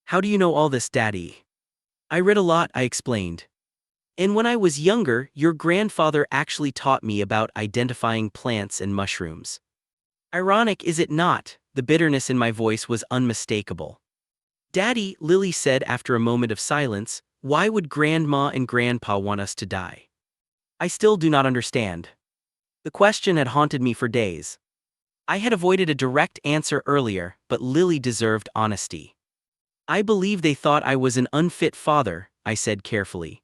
How do you know all this, Daddy? I read a lot, I explained. And when I was younger, your grandfather actually taught me about identifying plants and mushrooms. Ironic, is it not? The bitterness in my voice was unmistakable. Daddy, Lily said after a moment of silence, why would Grandma and Grandpa want us to die? I still do not understand. The question had haunted me for days. I had avoided a direct answer earlier, but Lily deserved honesty. I believe they thought I was an unfit father, I said carefully.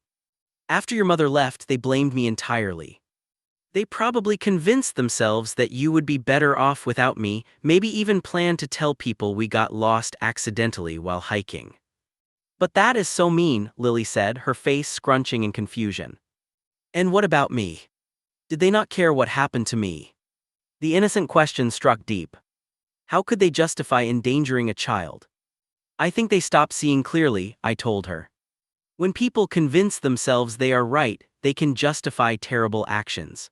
After your mother left, they blamed me entirely. They probably convinced themselves that you would be better off without me, maybe even planned to tell people we got lost accidentally while hiking. But that is so mean, Lily said, her face scrunching in confusion. And what about me? Did they not care what happened to me? The innocent question struck deep. How could they justify endangering a child? I think they stopped seeing clearly, I told her. When people convince themselves they are right, they can justify terrible actions.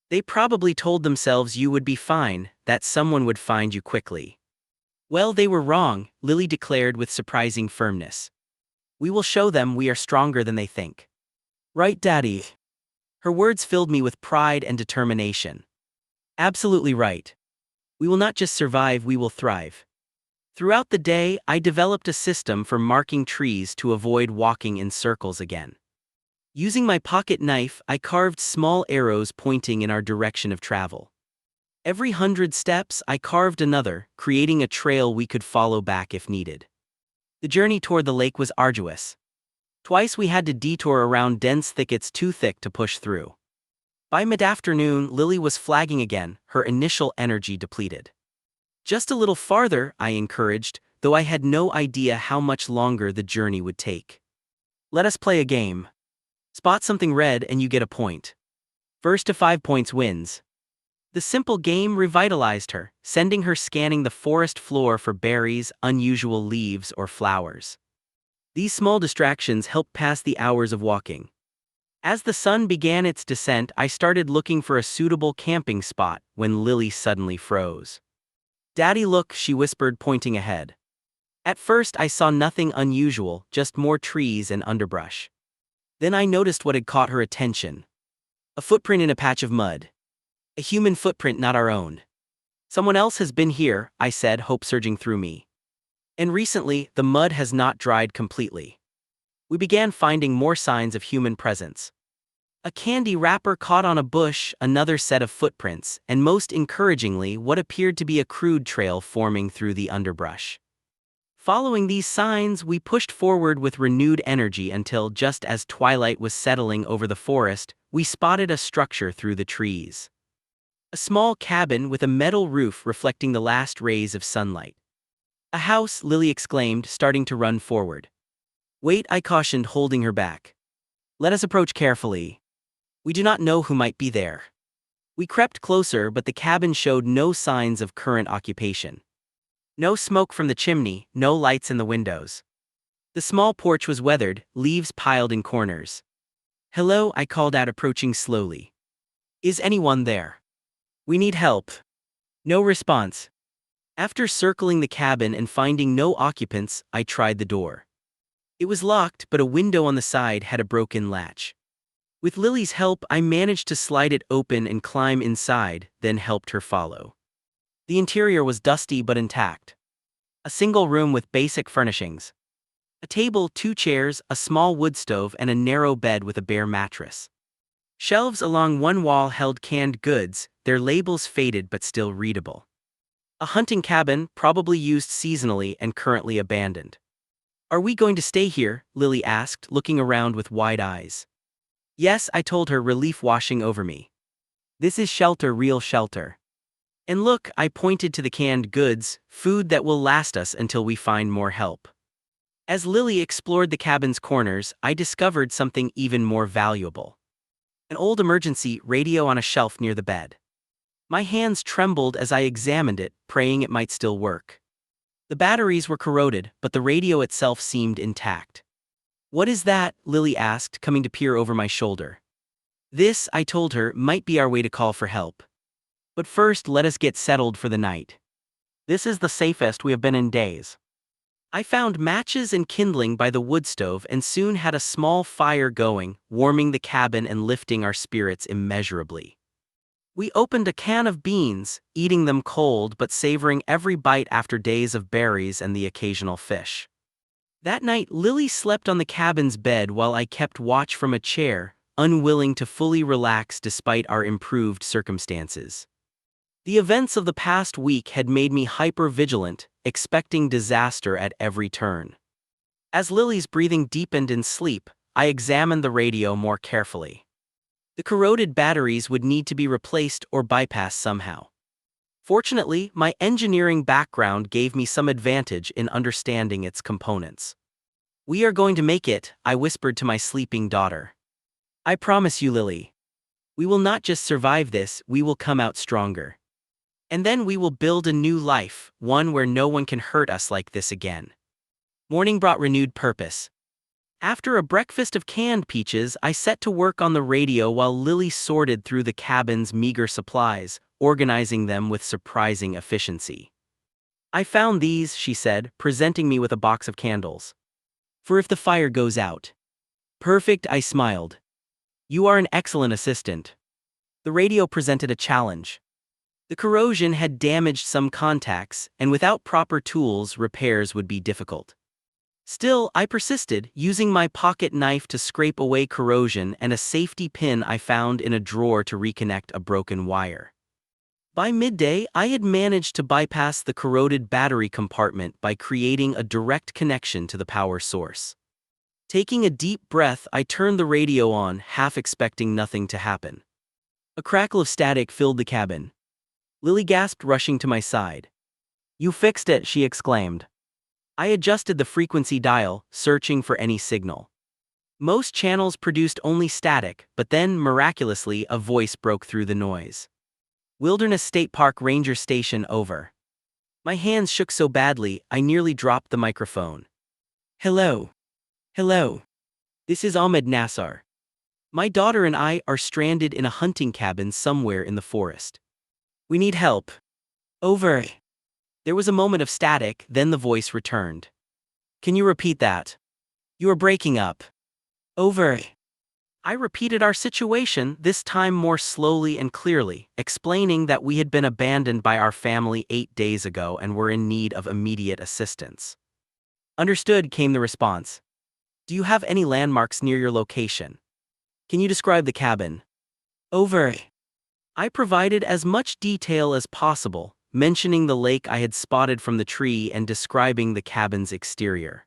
They probably told themselves you would be fine, that someone would find you quickly. Well, they were wrong, Lily declared with surprising firmness. We will show them we are stronger than they think. Right, Daddy? Her words filled me with pride and determination. Absolutely right. We will not just survive, we will thrive. Throughout the day, I developed a system for marking trees to avoid walking in circles again. Using my pocket knife, I carved small arrows pointing in our direction of travel. Every 100 steps, I carved another, creating a trail we could follow back if needed. The journey toward the lake was arduous. Twice we had to detour around dense thickets too thick to push through. By mid-afternoon, Lily was flagging again, her initial energy depleted. Just a little farther, I encouraged, though I had no idea how much longer the journey would take. Let us play a game. Spot something red and you get a point. First to 5 points wins. The simple game revitalized her, sending her scanning the forest floor for berries, unusual leaves, or flowers. These small distractions helped pass the hours of walking. As the sun began its descent, I started looking for a suitable camping spot when Lily suddenly froze. Daddy, look, she whispered, pointing ahead. At first I saw nothing unusual, just more trees and underbrush. Then I noticed what had caught her attention. A footprint in a patch of mud. A human footprint, not our own. Someone else has been here, I said, hope surging through me. And recently, the mud has not dried completely. We began finding more signs of human presence. A candy wrapper caught on a bush, another set of footprints, and most encouragingly, what appeared to be a crude trail forming through the underbrush. Following these signs, we pushed forward with renewed energy until, just as twilight was settling over the forest, we spotted a structure through the trees. A small cabin with a metal roof reflecting the last rays of sunlight. A house, Lily exclaimed, starting to run forward. Wait, I cautioned, holding her back. Let us approach carefully. We do not know who might be there. We crept closer, but the cabin showed no signs of current occupation. No smoke from the chimney, no lights in the windows. The small porch was weathered, leaves piled in corners. Hello, I called out, approaching slowly. Is anyone there? We need help. No response. After circling the cabin and finding no occupants, I tried the door. It was locked, but a window on the side had a broken latch. With Lily's help, I managed to slide it open and climb inside, then helped her follow. The interior was dusty but intact. A single room with basic furnishings. A table, 2 chairs, a small wood stove, and a narrow bed with a bare mattress. Shelves along one wall held canned goods, their labels faded but still readable. A hunting cabin, probably used seasonally and currently abandoned. Are we going to stay here? Lily asked, looking around with wide eyes. Yes, I told her, relief washing over me. This is shelter, real shelter. And look, I pointed to the canned goods, food that will last us until we find more help. As Lily explored the cabin's corners, I discovered something even more valuable. An old emergency radio on a shelf near the bed. My hands trembled as I examined it, praying it might still work. The batteries were corroded, but the radio itself seemed intact. What is that? Lily asked, coming to peer over my shoulder. This, I told her, might be our way to call for help. But first, let us get settled for the night. This is the safest we have been in days. I found matches and kindling by the wood stove and soon had a small fire going, warming the cabin and lifting our spirits immeasurably. We opened a can of beans, eating them cold but savoring every bite after days of berries and the occasional fish. That night, Lily slept on the cabin's bed while I kept watch from a chair, unwilling to fully relax despite our improved circumstances. The events of the past week had made me hyper-vigilant, expecting disaster at every turn. As Lily's breathing deepened in sleep, I examined the radio more carefully. The corroded batteries would need to be replaced or bypassed somehow. Fortunately, my engineering background gave me some advantage in understanding its components. "We are going to make it," I whispered to my sleeping daughter. "I promise you, Lily. We will not just survive this, we will come out stronger. And then we will build a new life, one where no one can hurt us like this again." Morning brought renewed purpose. After a breakfast of canned peaches, I set to work on the radio while Lily sorted through the cabin's meager supplies, organizing them with surprising efficiency. "I found these," she said, presenting me with a box of candles. "For if the fire goes out." "Perfect," I smiled. "You are an excellent assistant." The radio presented a challenge. The corrosion had damaged some contacts, and without proper tools, repairs would be difficult. Still, I persisted, using my pocket knife to scrape away corrosion and a safety pin I found in a drawer to reconnect a broken wire. By midday, I had managed to bypass the corroded battery compartment by creating a direct connection to the power source. Taking a deep breath, I turned the radio on, half expecting nothing to happen. A crackle of static filled the cabin. Lily gasped, rushing to my side. "You fixed it," she exclaimed. I adjusted the frequency dial, searching for any signal. Most channels produced only static, but then, miraculously, a voice broke through the noise. "Wilderness State Park Ranger Station, over." My hands shook so badly, I nearly dropped the microphone. "Hello. Hello. This is Ahmed Nassar. My daughter and I are stranded in a hunting cabin somewhere in the forest. We need help. Over." There was a moment of static, then the voice returned. "Can you repeat that? You are breaking up." "Over." I repeated our situation, this time more slowly and clearly, explaining that we had been abandoned by our family 8 days ago and were in need of immediate assistance. "Understood," came the response. "Do you have any landmarks near your location? Can you describe the cabin?" "Over." I provided as much detail as possible, mentioning the lake I had spotted from the tree and describing the cabin's exterior.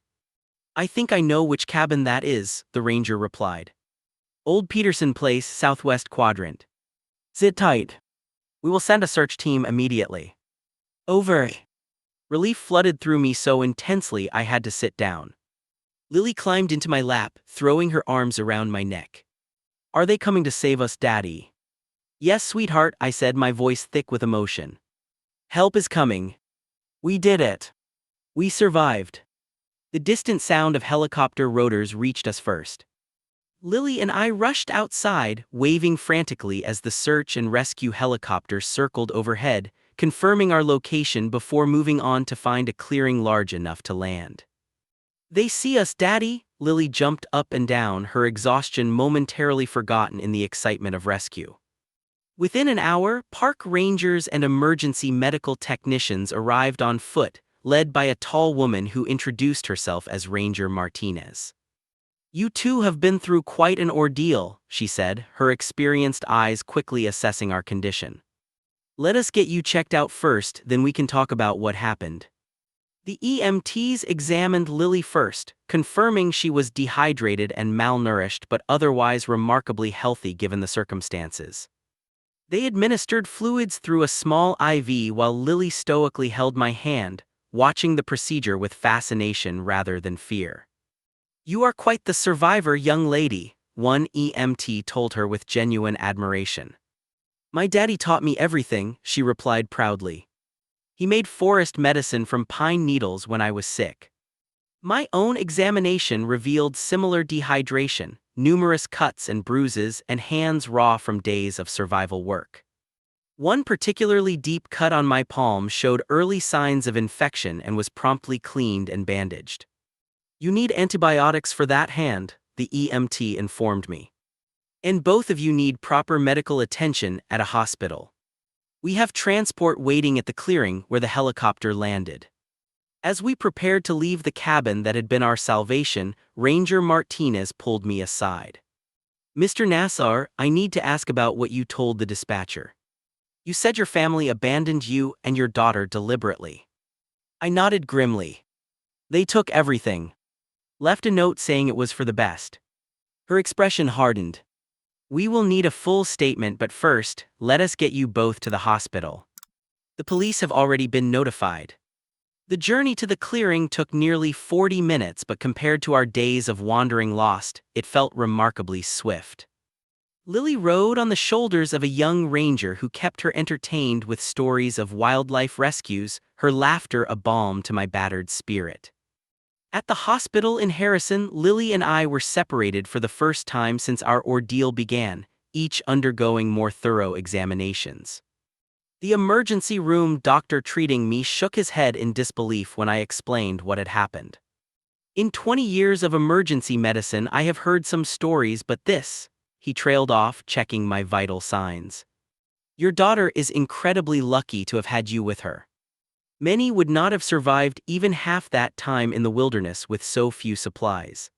"I think I know which cabin that is," the ranger replied. "Old Peterson Place, southwest quadrant." "Sit tight. We will send a search team immediately." "Over." Relief flooded through me so intensely I had to sit down. Lily climbed into my lap, throwing her arms around my neck. "Are they coming to save us, Daddy?" "Yes, sweetheart," I said, my voice thick with emotion. "Help is coming. We did it. We survived." The distant sound of helicopter rotors reached us first. Lily and I rushed outside, waving frantically as the search and rescue helicopter circled overhead, confirming our location before moving on to find a clearing large enough to land. "They see us, Daddy!" Lily jumped up and down, her exhaustion momentarily forgotten in the excitement of rescue. Within an hour, park rangers and emergency medical technicians arrived on foot, led by a tall woman who introduced herself as Ranger Martinez. "You two have been through quite an ordeal," she said, her experienced eyes quickly assessing our condition. "Let us get you checked out first, then we can talk about what happened." The EMTs examined Lily first, confirming she was dehydrated and malnourished but otherwise remarkably healthy given the circumstances. They administered fluids through a small IV while Lily stoically held my hand, watching the procedure with fascination rather than fear. "You are quite the survivor, young lady," one EMT told her with genuine admiration. "My daddy taught me everything," she replied proudly. "He made forest medicine from pine needles when I was sick." My own examination revealed similar dehydration, numerous cuts and bruises, and hands raw from days of survival work. One particularly deep cut on my palm showed early signs of infection and was promptly cleaned and bandaged. "You need antibiotics for that hand," the EMT informed me. "And both of you need proper medical attention at a hospital. We have transport waiting at the clearing where the helicopter landed." As we prepared to leave the cabin that had been our salvation, Ranger Martinez pulled me aside. "Mr. Nassar, I need to ask about what you told the dispatcher. You said your family abandoned you and your daughter deliberately." I nodded grimly. "They took everything. Left a note saying it was for the best." Her expression hardened. "We will need a full statement, but first, let us get you both to the hospital. The police have already been notified." The journey to the clearing took nearly 40 minutes, but compared to our days of wandering lost, it felt remarkably swift. Lily rode on the shoulders of a young ranger who kept her entertained with stories of wildlife rescues, her laughter a balm to my battered spirit. At the hospital in Harrison, Lily and I were separated for the first time since our ordeal began, each undergoing more thorough examinations. The emergency room doctor treating me shook his head in disbelief when I explained what had happened. "In 20 years of emergency medicine, I have heard some stories, but this," he trailed off, checking my vital signs. "Your daughter is incredibly lucky to have had you with her. Many would not have survived even half that time in the wilderness with so few supplies."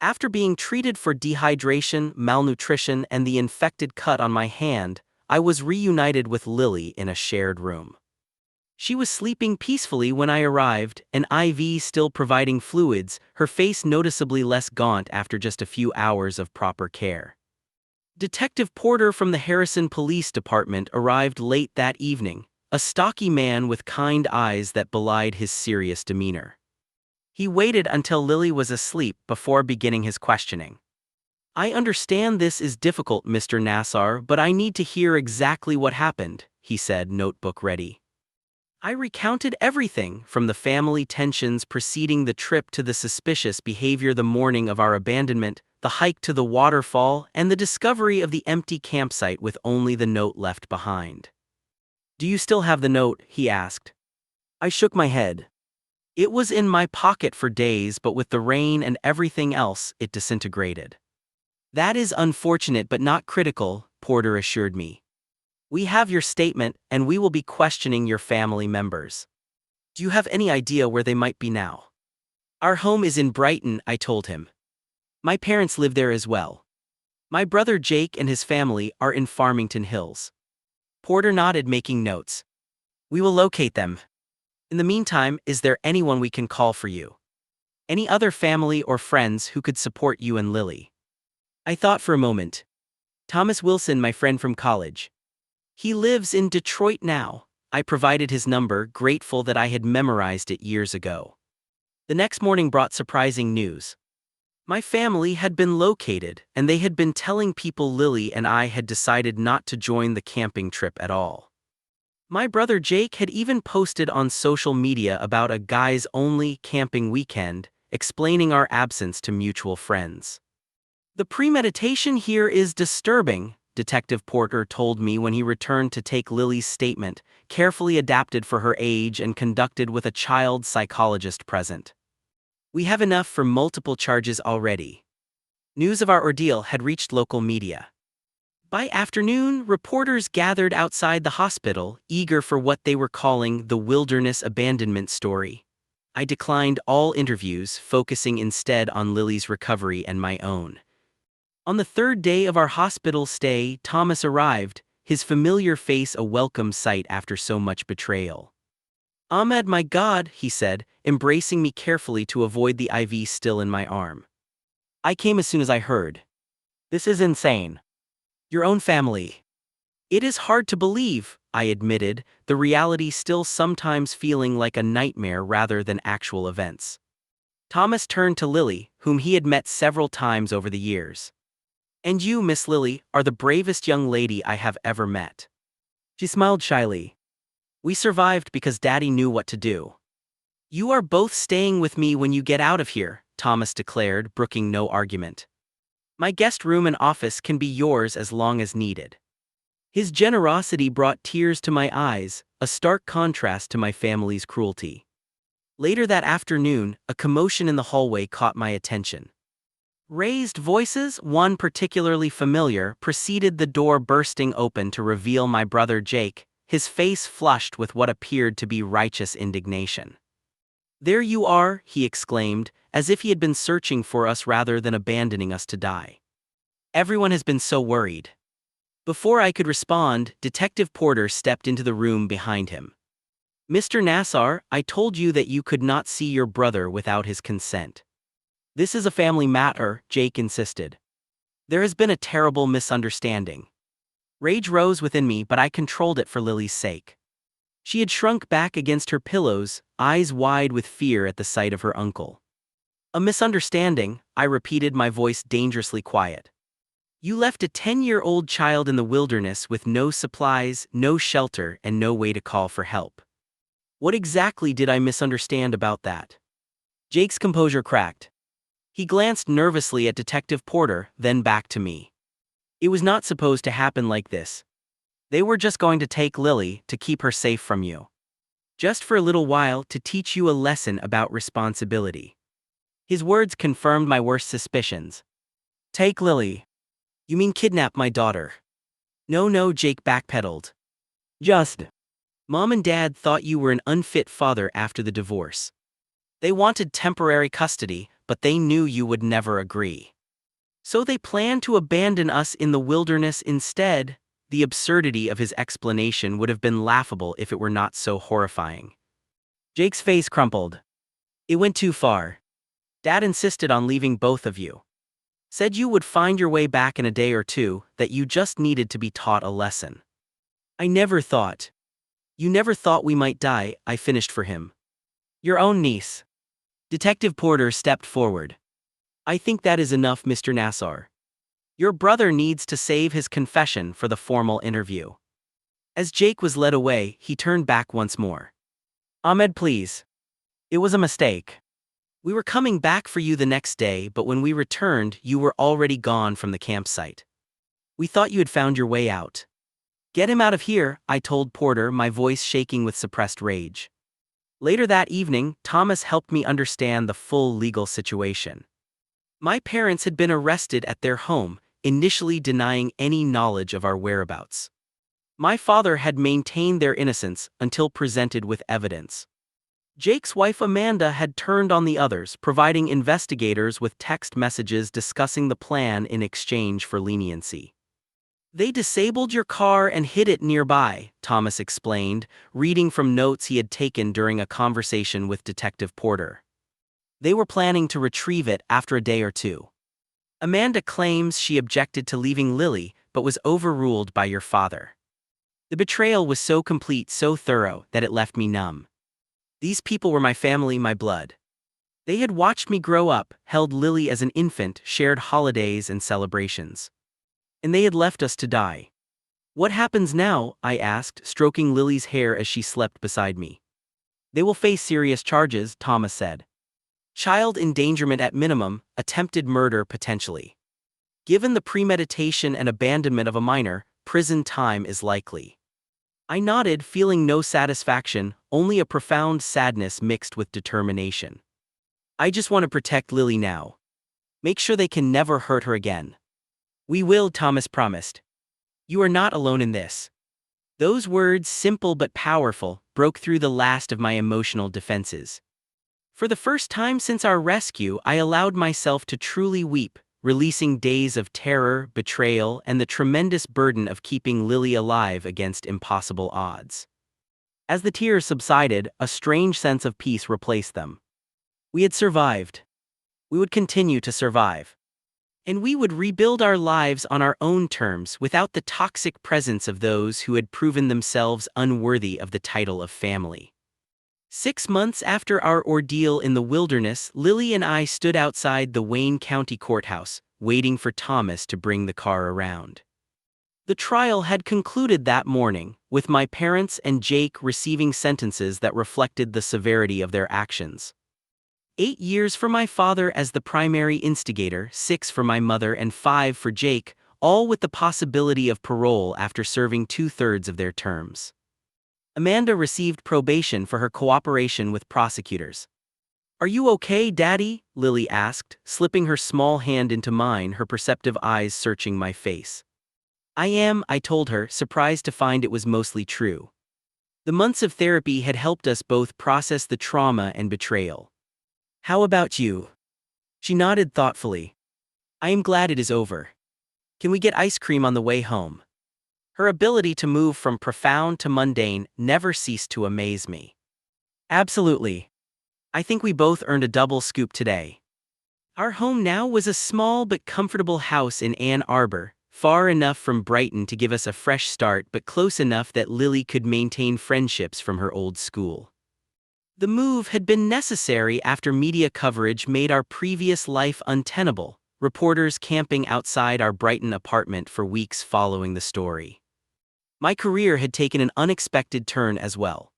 After being treated for dehydration, malnutrition, and the infected cut on my hand, I was reunited with Lily in a shared room. She was sleeping peacefully when I arrived, an IV still providing fluids, her face noticeably less gaunt after just a few hours of proper care. Detective Porter from the Harrison Police Department arrived late that evening, a stocky man with kind eyes that belied his serious demeanor. He waited until Lily was asleep before beginning his questioning. "I understand this is difficult, Mr. Nassar, but I need to hear exactly what happened," he said, notebook ready. I recounted everything, from the family tensions preceding the trip to the suspicious behavior the morning of our abandonment, the hike to the waterfall, and the discovery of the empty campsite with only the note left behind. "Do you still have the note?" he asked. I shook my head. "It was in my pocket for days, but with the rain and everything else, it disintegrated." "That is unfortunate but not critical," Porter assured me. "We have your statement, and we will be questioning your family members. Do you have any idea where they might be now?" "Our home is in Brighton," I told him. "My parents live there as well. My brother Jake and his family are in Farmington Hills." Porter nodded, making notes. "We will locate them. In the meantime, is there anyone we can call for you? Any other family or friends who could support you and Lily?" I thought for a moment. "Thomas Wilson, my friend from college. He lives in Detroit now." I provided his number, grateful that I had memorized it years ago. The next morning brought surprising news. My family had been located, and they had been telling people Lily and I had decided not to join the camping trip at all. My brother Jake had even posted on social media about a guys-only camping weekend, explaining our absence to mutual friends. "The premeditation here is disturbing," Detective Porter told me when he returned to take Lily's statement, carefully adapted for her age and conducted with a child psychologist present. "We have enough for multiple charges already." News of our ordeal had reached local media. By afternoon, reporters gathered outside the hospital, eager for what they were calling the wilderness abandonment story. I declined all interviews, focusing instead on Lily's recovery and my own. On the third day of our hospital stay, Thomas arrived, his familiar face a welcome sight after so much betrayal. "Ahmed, my God," he said, embracing me carefully to avoid the IV still in my arm. "I came as soon as I heard. This is insane. Your own family." "It is hard to believe," I admitted, the reality still sometimes feeling like a nightmare rather than actual events. Thomas turned to Lily, whom he had met several times over the years. "And you, Miss Lily, are the bravest young lady I have ever met." She smiled shyly. "We survived because Daddy knew what to do." "You are both staying with me when you get out of here," Thomas declared, brooking no argument. "My guest room and office can be yours as long as needed." His generosity brought tears to my eyes, a stark contrast to my family's cruelty. Later that afternoon, a commotion in the hallway caught my attention. Raised voices, one particularly familiar, preceded the door bursting open to reveal my brother Jake, his face flushed with what appeared to be righteous indignation. "There you are," he exclaimed, as if he had been searching for us rather than abandoning us to die. "Everyone has been so worried." Before I could respond, Detective Porter stepped into the room behind him. "Mr. Nassar, I told you that you could not see your brother without his consent." "This is a family matter," Jake insisted. "There has been a terrible misunderstanding." Rage rose within me, but I controlled it for Lily's sake. She had shrunk back against her pillows, eyes wide with fear at the sight of her uncle. "A misunderstanding," I repeated, my voice dangerously quiet. "You left a 10-year-old child in the wilderness with no supplies, no shelter, and no way to call for help. What exactly did I misunderstand about that?" Jake's composure cracked. He glanced nervously at Detective Porter, then back to me. "It was not supposed to happen like this. They were just going to take Lily to keep her safe from you. Just for a little while, to teach you a lesson about responsibility." His words confirmed my worst suspicions. "Take Lily? You mean kidnap my daughter?" No, Jake backpedaled. "Just. Mom and Dad thought you were an unfit father after the divorce. They wanted temporary custody, but they knew you would never agree. So they planned to abandon us in the wilderness instead." The absurdity of his explanation would have been laughable if it were not so horrifying. Jake's face crumpled. "It went too far. Dad insisted on leaving both of you. Said you would find your way back in a day or two, that you just needed to be taught a lesson. I never thought. You never thought we might die," I finished for him. "Your own niece." Detective Porter stepped forward. "I think that is enough, Mr. Nassar. Your brother needs to save his confession for the formal interview." As Jake was led away, he turned back once more. "Ahmed, please. It was a mistake. We were coming back for you the next day, but when we returned, you were already gone from the campsite. We thought you had found your way out." "Get him out of here," I told Porter, my voice shaking with suppressed rage. Later that evening, Thomas helped me understand the full legal situation. My parents had been arrested at their home, initially denying any knowledge of our whereabouts. My father had maintained their innocence until presented with evidence. Jake's wife Amanda had turned on the others, providing investigators with text messages discussing the plan in exchange for leniency. "They disabled your car and hid it nearby," Thomas explained, reading from notes he had taken during a conversation with Detective Porter. "They were planning to retrieve it after a day or two. Amanda claims she objected to leaving Lily, but was overruled by your father. The betrayal was so complete, so thorough, that it left me numb. These people were my family, my blood. They had watched me grow up, held Lily as an infant, shared holidays and celebrations. And they had left us to die. What happens now?" I asked, stroking Lily's hair as she slept beside me. "They will face serious charges," Thomas said. "Child endangerment at minimum, attempted murder potentially. Given the premeditation and abandonment of a minor, prison time is likely." I nodded, feeling no satisfaction, only a profound sadness mixed with determination. "I just want to protect Lily now. Make sure they can never hurt her again." "We will," Thomas promised. "You are not alone in this." Those words, simple but powerful, broke through the last of my emotional defenses. For the first time since our rescue, I allowed myself to truly weep, releasing days of terror, betrayal, and the tremendous burden of keeping Lily alive against impossible odds. As the tears subsided, a strange sense of peace replaced them. We had survived. We would continue to survive. And we would rebuild our lives on our own terms without the toxic presence of those who had proven themselves unworthy of the title of family. 6 months after our ordeal in the wilderness, Lily and I stood outside the Wayne County Courthouse, waiting for Thomas to bring the car around. The trial had concluded that morning, with my parents and Jake receiving sentences that reflected the severity of their actions. 8 years for my father as the primary instigator, 6 for my mother and 5 for Jake, all with the possibility of parole after serving 2/3 of their terms. Amanda received probation for her cooperation with prosecutors. "Are you okay, Daddy?" Lily asked, slipping her small hand into mine, her perceptive eyes searching my face. "I am," I told her, surprised to find it was mostly true. The months of therapy had helped us both process the trauma and betrayal. "How about you?" She nodded thoughtfully. "I am glad it is over. Can we get ice cream on the way home?" Her ability to move from profound to mundane never ceased to amaze me. "Absolutely. I think we both earned a double scoop today." Our home now was a small but comfortable house in Ann Arbor, far enough from Brighton to give us a fresh start but close enough that Lily could maintain friendships from her old school. The move had been necessary after media coverage made our previous life untenable, reporters camping outside our Brighton apartment for weeks following the story. My career had taken an unexpected turn as well.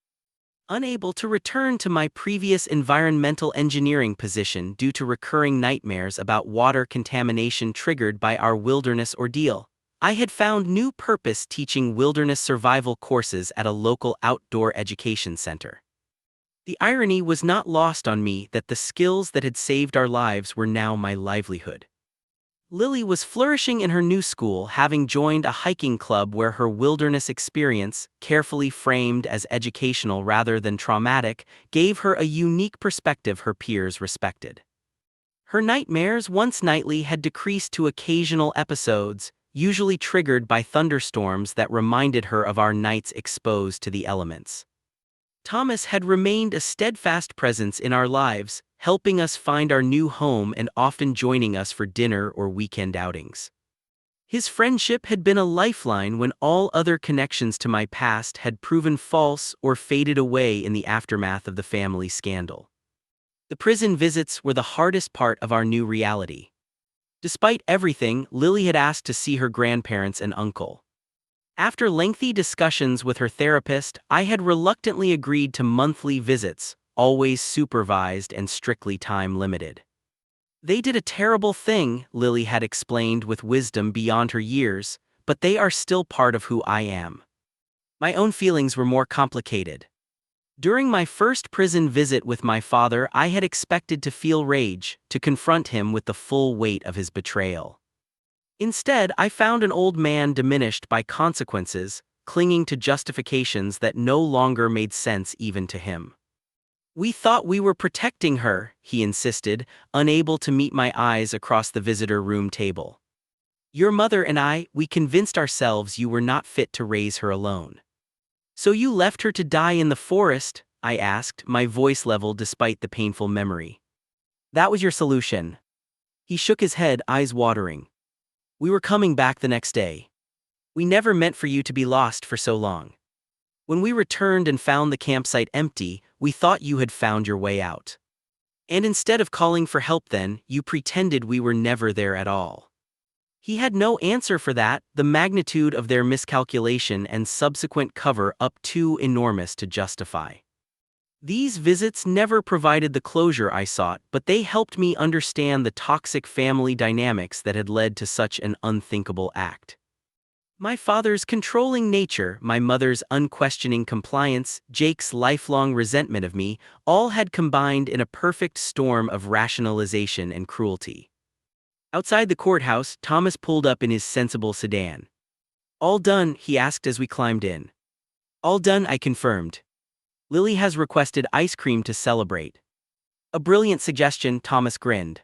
Unable to return to my previous environmental engineering position due to recurring nightmares about water contamination triggered by our wilderness ordeal, I had found new purpose teaching wilderness survival courses at a local outdoor education center. The irony was not lost on me that the skills that had saved our lives were now my livelihood. Lily was flourishing in her new school, having joined a hiking club where her wilderness experience, carefully framed as educational rather than traumatic, gave her a unique perspective her peers respected. Her nightmares, once nightly, had decreased to occasional episodes, usually triggered by thunderstorms that reminded her of our nights exposed to the elements. Thomas had remained a steadfast presence in our lives, helping us find our new home and often joining us for dinner or weekend outings. His friendship had been a lifeline when all other connections to my past had proven false or faded away in the aftermath of the family scandal. The prison visits were the hardest part of our new reality. Despite everything, Lily had asked to see her grandparents and uncle. After lengthy discussions with her therapist, I had reluctantly agreed to monthly visits, always supervised and strictly time-limited. "They did a terrible thing," Lily had explained with wisdom beyond her years, "but they are still part of who I am." My own feelings were more complicated. During my first prison visit with my father, I had expected to feel rage, to confront him with the full weight of his betrayal. Instead, I found an old man diminished by consequences, clinging to justifications that no longer made sense even to him. "We thought we were protecting her," he insisted, unable to meet my eyes across the visitor room table. "Your mother and I, we convinced ourselves you were not fit to raise her alone." "So you left her to die in the forest?" I asked, my voice level despite the painful memory. "That was your solution." He shook his head, eyes watering. "We were coming back the next day. We never meant for you to be lost for so long. When we returned and found the campsite empty, we thought you had found your way out. And instead of calling for help then, you pretended we were never there at all." He had no answer for that, the magnitude of their miscalculation and subsequent cover-up too enormous to justify. These visits never provided the closure I sought, but they helped me understand the toxic family dynamics that had led to such an unthinkable act. My father's controlling nature, my mother's unquestioning compliance, Jake's lifelong resentment of me, all had combined in a perfect storm of rationalization and cruelty. Outside the courthouse, Thomas pulled up in his sensible sedan. "All done?" he asked as we climbed in. "All done," I confirmed. "Lily has requested ice cream to celebrate." "A brilliant suggestion," Thomas grinned.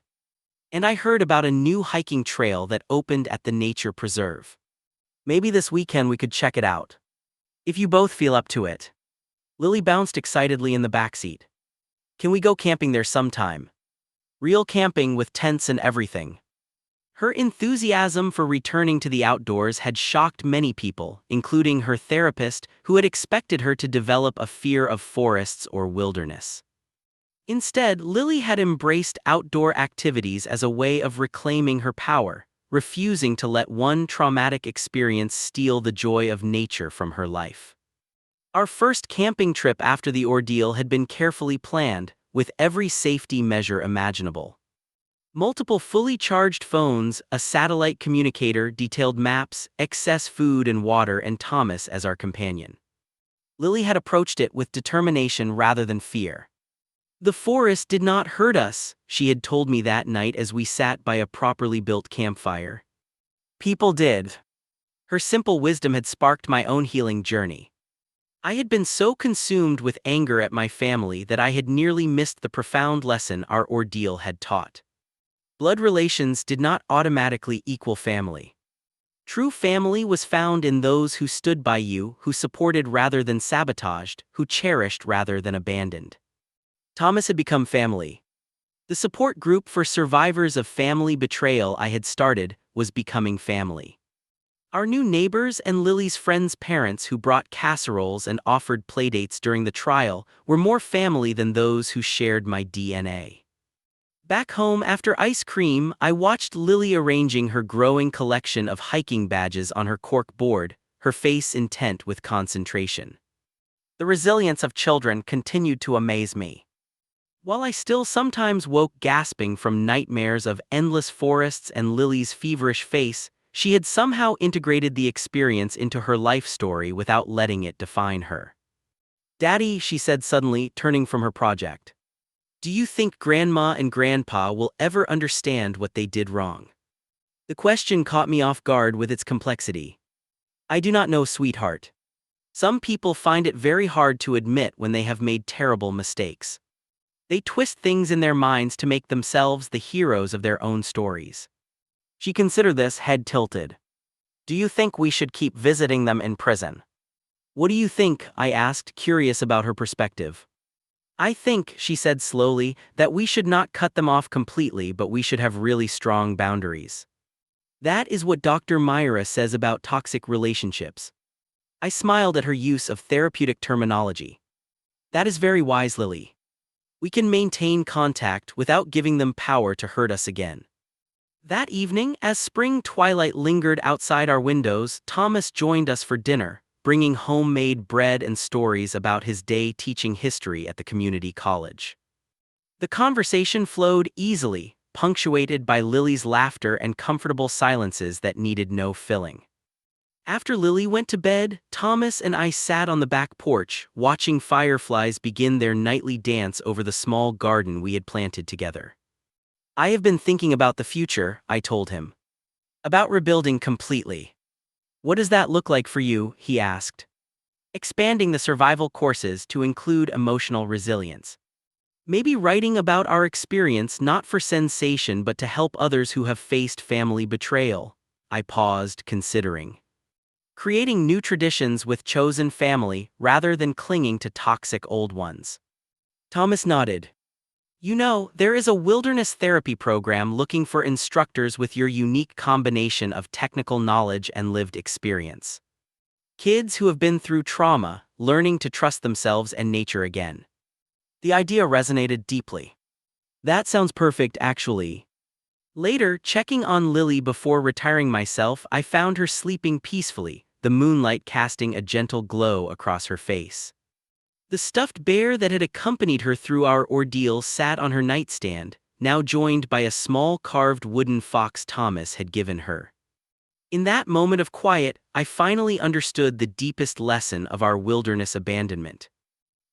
"And I heard about a new hiking trail that opened at the nature preserve. Maybe this weekend we could check it out. If you both feel up to it." Lily bounced excitedly in the backseat. "Can we go camping there sometime? Real camping with tents and everything." Her enthusiasm for returning to the outdoors had shocked many people, including her therapist, who had expected her to develop a fear of forests or wilderness. Instead, Lily had embraced outdoor activities as a way of reclaiming her power, refusing to let one traumatic experience steal the joy of nature from her life. Our first camping trip after the ordeal had been carefully planned, with every safety measure imaginable. Multiple fully charged phones, a satellite communicator, detailed maps, excess food and water, and Thomas as our companion. Lily had approached it with determination rather than fear. The forest did not hurt us, she had told me that night as we sat by a properly built campfire. People did. Her simple wisdom had sparked my own healing journey. I had been so consumed with anger at my family that I had nearly missed the profound lesson our ordeal had taught. Blood relations did not automatically equal family. True family was found in those who stood by you, who supported rather than sabotaged, who cherished rather than abandoned. Thomas had become family. The support group for survivors of family betrayal I had started was becoming family. Our new neighbors and Lily's friends' parents who brought casseroles and offered playdates during the trial were more family than those who shared my DNA. Back home after ice cream, I watched Lily arranging her growing collection of hiking badges on her cork board, her face intent with concentration. The resilience of children continued to amaze me. While I still sometimes woke gasping from nightmares of endless forests and Lily's feverish face, she had somehow integrated the experience into her life story without letting it define her. "Daddy," she said suddenly, turning from her project. "Do you think Grandma and Grandpa will ever understand what they did wrong?" The question caught me off guard with its complexity. "I do not know, sweetheart. Some people find it very hard to admit when they have made terrible mistakes. They twist things in their minds to make themselves the heroes of their own stories." She considered this, head tilted. "Do you think we should keep visiting them in prison?" "What do you think?" I asked, curious about her perspective. "I think," she said slowly, "that we should not cut them off completely, but we should have really strong boundaries. That is what Dr. Myra says about toxic relationships." I smiled at her use of therapeutic terminology. "That is very wise, Lily. We can maintain contact without giving them power to hurt us again." That evening, as spring twilight lingered outside our windows, Thomas joined us for dinner, bringing homemade bread and stories about his day teaching history at the community college. The conversation flowed easily, punctuated by Lily's laughter and comfortable silences that needed no filling. After Lily went to bed, Thomas and I sat on the back porch, watching fireflies begin their nightly dance over the small garden we had planted together. "I have been thinking about the future," I told him. "About rebuilding completely." "What does that look like for you?" he asked. "Expanding the survival courses to include emotional resilience. Maybe writing about our experience not for sensation but to help others who have faced family betrayal." I paused, considering. "Creating new traditions with chosen family rather than clinging to toxic old ones." Thomas nodded. "You know, there is a wilderness therapy program looking for instructors with your unique combination of technical knowledge and lived experience. Kids who have been through trauma, learning to trust themselves and nature again." The idea resonated deeply. "That sounds perfect, actually." Later, checking on Lily before retiring myself, I found her sleeping peacefully, the moonlight casting a gentle glow across her face. The stuffed bear that had accompanied her through our ordeal sat on her nightstand, now joined by a small carved wooden fox Thomas had given her. In that moment of quiet, I finally understood the deepest lesson of our wilderness abandonment.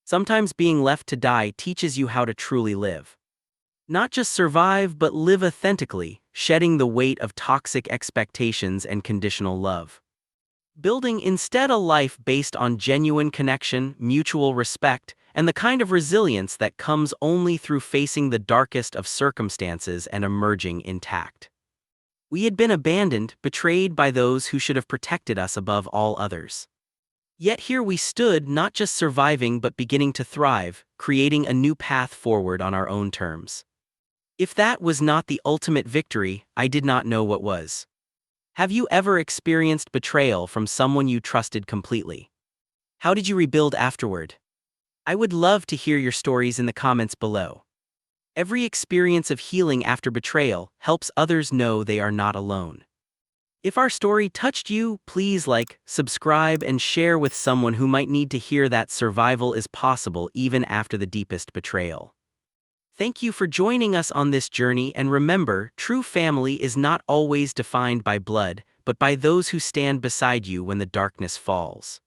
Sometimes being left to die teaches you how to truly live. Not just survive, but live authentically, shedding the weight of toxic expectations and conditional love. Building instead a life based on genuine connection, mutual respect, and the kind of resilience that comes only through facing the darkest of circumstances and emerging intact. We had been abandoned, betrayed by those who should have protected us above all others. Yet here we stood, not just surviving but beginning to thrive, creating a new path forward on our own terms. If that was not the ultimate victory, I did not know what was. Have you ever experienced betrayal from someone you trusted completely? How did you rebuild afterward? I would love to hear your stories in the comments below. Every experience of healing after betrayal helps others know they are not alone. If our story touched you, please like, subscribe, and share with someone who might need to hear that survival is possible even after the deepest betrayal. Thank you for joining us on this journey, and remember, true family is not always defined by blood, but by those who stand beside you when the darkness falls.